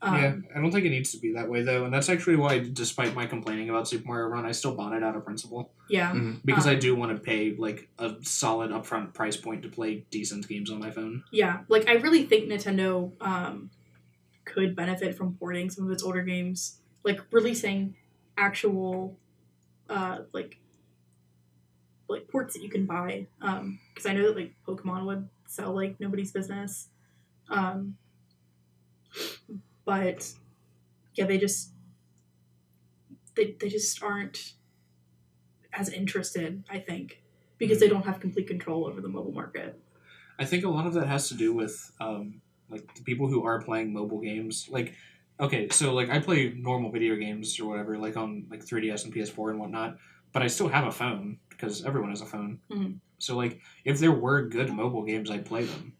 Yeah, I don't think it needs to be that way though, and that's actually why, despite my complaining about Super Mario Run, I still bought it out of principle. Yeah, because I do want to pay like a solid upfront price point to play decent games on my phone. Yeah, like I really think Nintendo could benefit from porting some of its older games, like releasing actual like ports that you can buy. Because I know that like Pokemon would sell like nobody's business. But yeah, they just aren't as interested, I think, because they don't have complete control over the mobile market. I think a lot of that has to do with like the people who are playing mobile games. Like, okay, so like I play normal video games or whatever, like on like 3DS and PS4 and whatnot, but I still have a phone because everyone has a phone. Mm-hmm. So like, if there were good mobile games, I'd play them.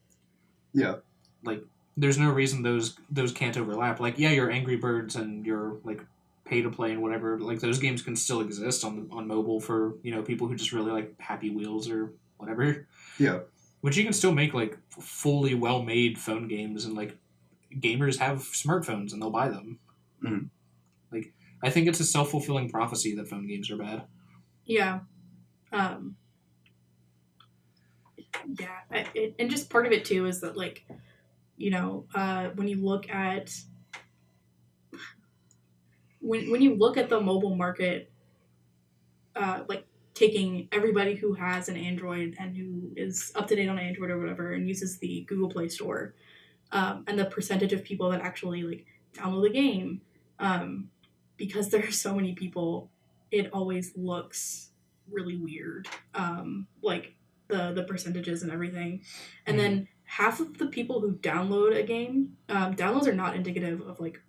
Yeah. Like, there's no reason those can't overlap. Like, yeah, your Angry Birds and your like pay to play and whatever, like those games can still exist on mobile for people who just really like Happy Wheels or whatever. Yeah. Which you can still make like fully well made phone games, and like gamers have smartphones and they'll buy them. Mm. Like, I think it's a self-fulfilling prophecy that phone games are bad. Yeah. And just part of it too is that like, when you look at when you look at the mobile market, like taking everybody who has an Android and who is up to date on Android or whatever and uses the Google Play Store, and the percentage of people that actually like download the game, because there are so many people, it always looks really weird, like the percentages and everything. And then half of the people who download a game, downloads are not indicative of like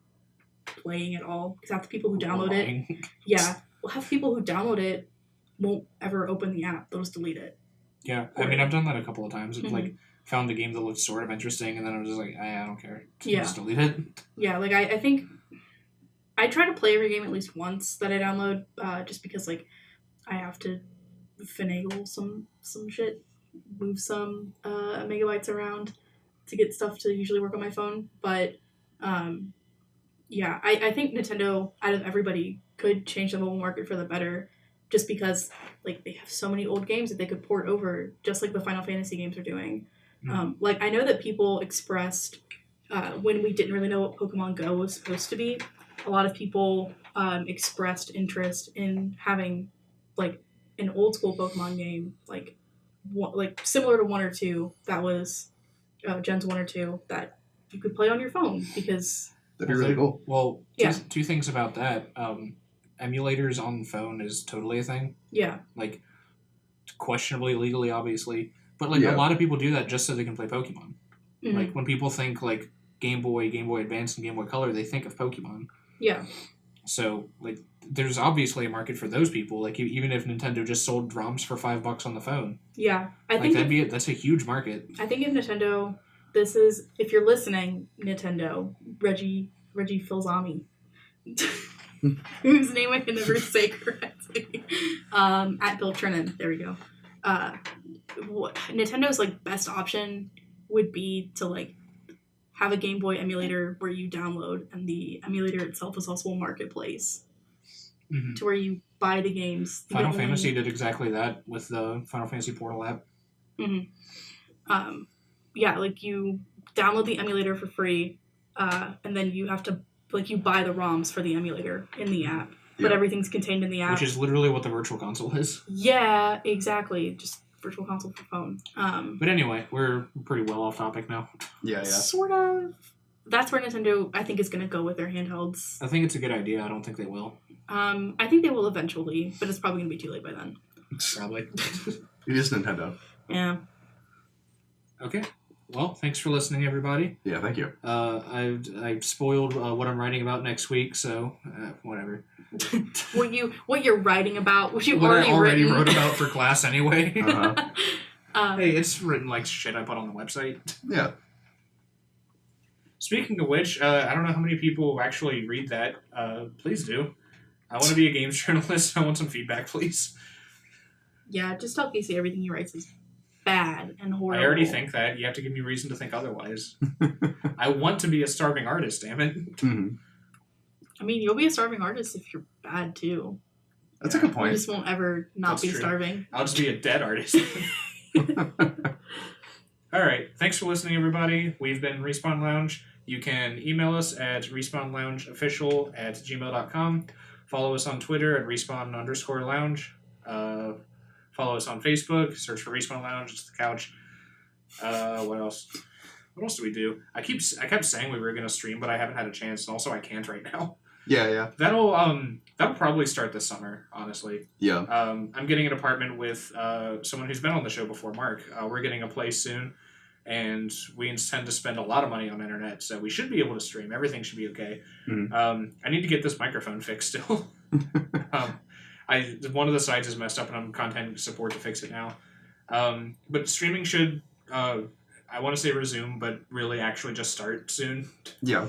playing at all, because half the people who download it, half the people who download it won't ever open the app. They'll just delete it. Yeah, I mean, I've done that a couple of times. It's like found a game that looked sort of interesting, and then I was just like, I don't care. Just delete it. Yeah, like I think I try to play every game at least once that I download, just because like I have to finagle some shit, move some megabytes around to get stuff to usually work on my phone. But I think Nintendo, out of everybody, could change the mobile market for the better, just because like they have so many old games that they could port over, just like the Final Fantasy games are doing. Like I know that people expressed, when we didn't really know what Pokemon Go was supposed to be, a lot of people expressed interest in having like an old school Pokemon game, like similar to 1 or 2, that was Gens 1 or 2, that you could play on your phone, because that'd be really cool. Well, two things about that. Emulators on phone is totally a thing. Yeah. Like, questionably legally, obviously. But, like, a lot of people do that just so they can play Pokemon. Mm-hmm. Like, when people think, like, Game Boy Advance, and Game Boy Color, they think of Pokemon. Yeah. So, like, there's obviously a market for those people. Like, even if Nintendo just sold ROMs for $5 on the phone. Yeah. I think that's a huge market. I think if Nintendo, if you're listening, Nintendo, Reggie Fils-Aimi, whose name I can never say correctly, at Bill Trinan, there we go. Nintendo's like best option would be to like have a Game Boy emulator where you download, and the emulator itself is also a marketplace, to where you buy the games. Final Fantasy did exactly that with the Final Fantasy Portal app. Like you download the emulator for free, and then you have to you buy the ROMs for the emulator in the app, but everything's contained in the app. Which is literally what the Virtual Console is. Yeah, exactly. Just Virtual Console for phone. But anyway, we're pretty well off topic now. Yeah. Sort of. That's where Nintendo, I think, is going to go with their handhelds. I think it's a good idea. I don't think they will. I think they will eventually, but it's probably going to be too late by then. Probably. It is Nintendo. Yeah. Okay. Well, thanks for listening, everybody. Yeah, thank you. I've spoiled what I'm writing about next week, so whatever. what you're writing about? What I already wrote about for class anyway. Uh-huh. Hey, it's written like shit I put on the website. Yeah. Speaking of which, I don't know how many people actually read that. Please do. I want to be a games journalist. I want some feedback, please. Yeah, just tell Casey everything he writes is bad and horrible. I already think that. You have to give me reason to think otherwise. I want to be a starving artist, damn it. Mm-hmm. I mean, you'll be a starving artist if you're bad, too. That's a good point. You just won't ever not be starving. I'll just be a dead artist. All right. Thanks for listening, everybody. We've been Respawn Lounge. You can email us at respawnloungeofficial@gmail.com. Follow us on Twitter at respawn_lounge. Follow us on Facebook. Search for Respawn Lounge. It's the couch. What else? What else do we do? I kept saying we were going to stream, but I haven't had a chance, and also I can't right now. Yeah. That'll probably start this summer, honestly. Yeah. I'm getting an apartment with someone who's been on the show before, Mark. We're getting a place soon. and we intend to spend a lot of money on internet, so we should be able to stream. Everything should be okay. I need to get this microphone fixed still. One of the sides is messed up, and I'm contacting support to fix it now. But streaming should, I want to say resume, but really actually just start soon. Yeah.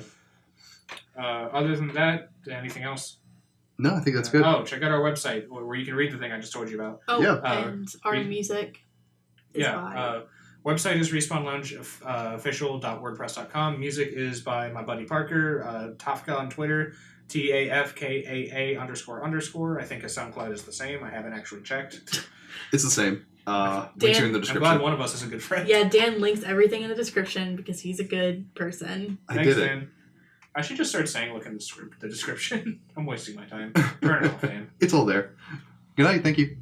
Other than that, anything else? No, I think that's good. Check out our website where you can read the thing I just told you about. Oh, Yeah. and our music is by... Website is respawnloungeofficial.wordpress.com. Music is by my buddy Parker, Tafka on Twitter, TAFKAA __. I think his SoundCloud is the same. I haven't actually checked. It's the same. Links are in the description. I'm glad one of us is a good friend. Yeah, Dan links everything in the description because he's a good person. Thanks, Dan. I should just start saying, look in the description. I'm wasting my time. Turn it off, Dan. It's all there. Good night. Thank you.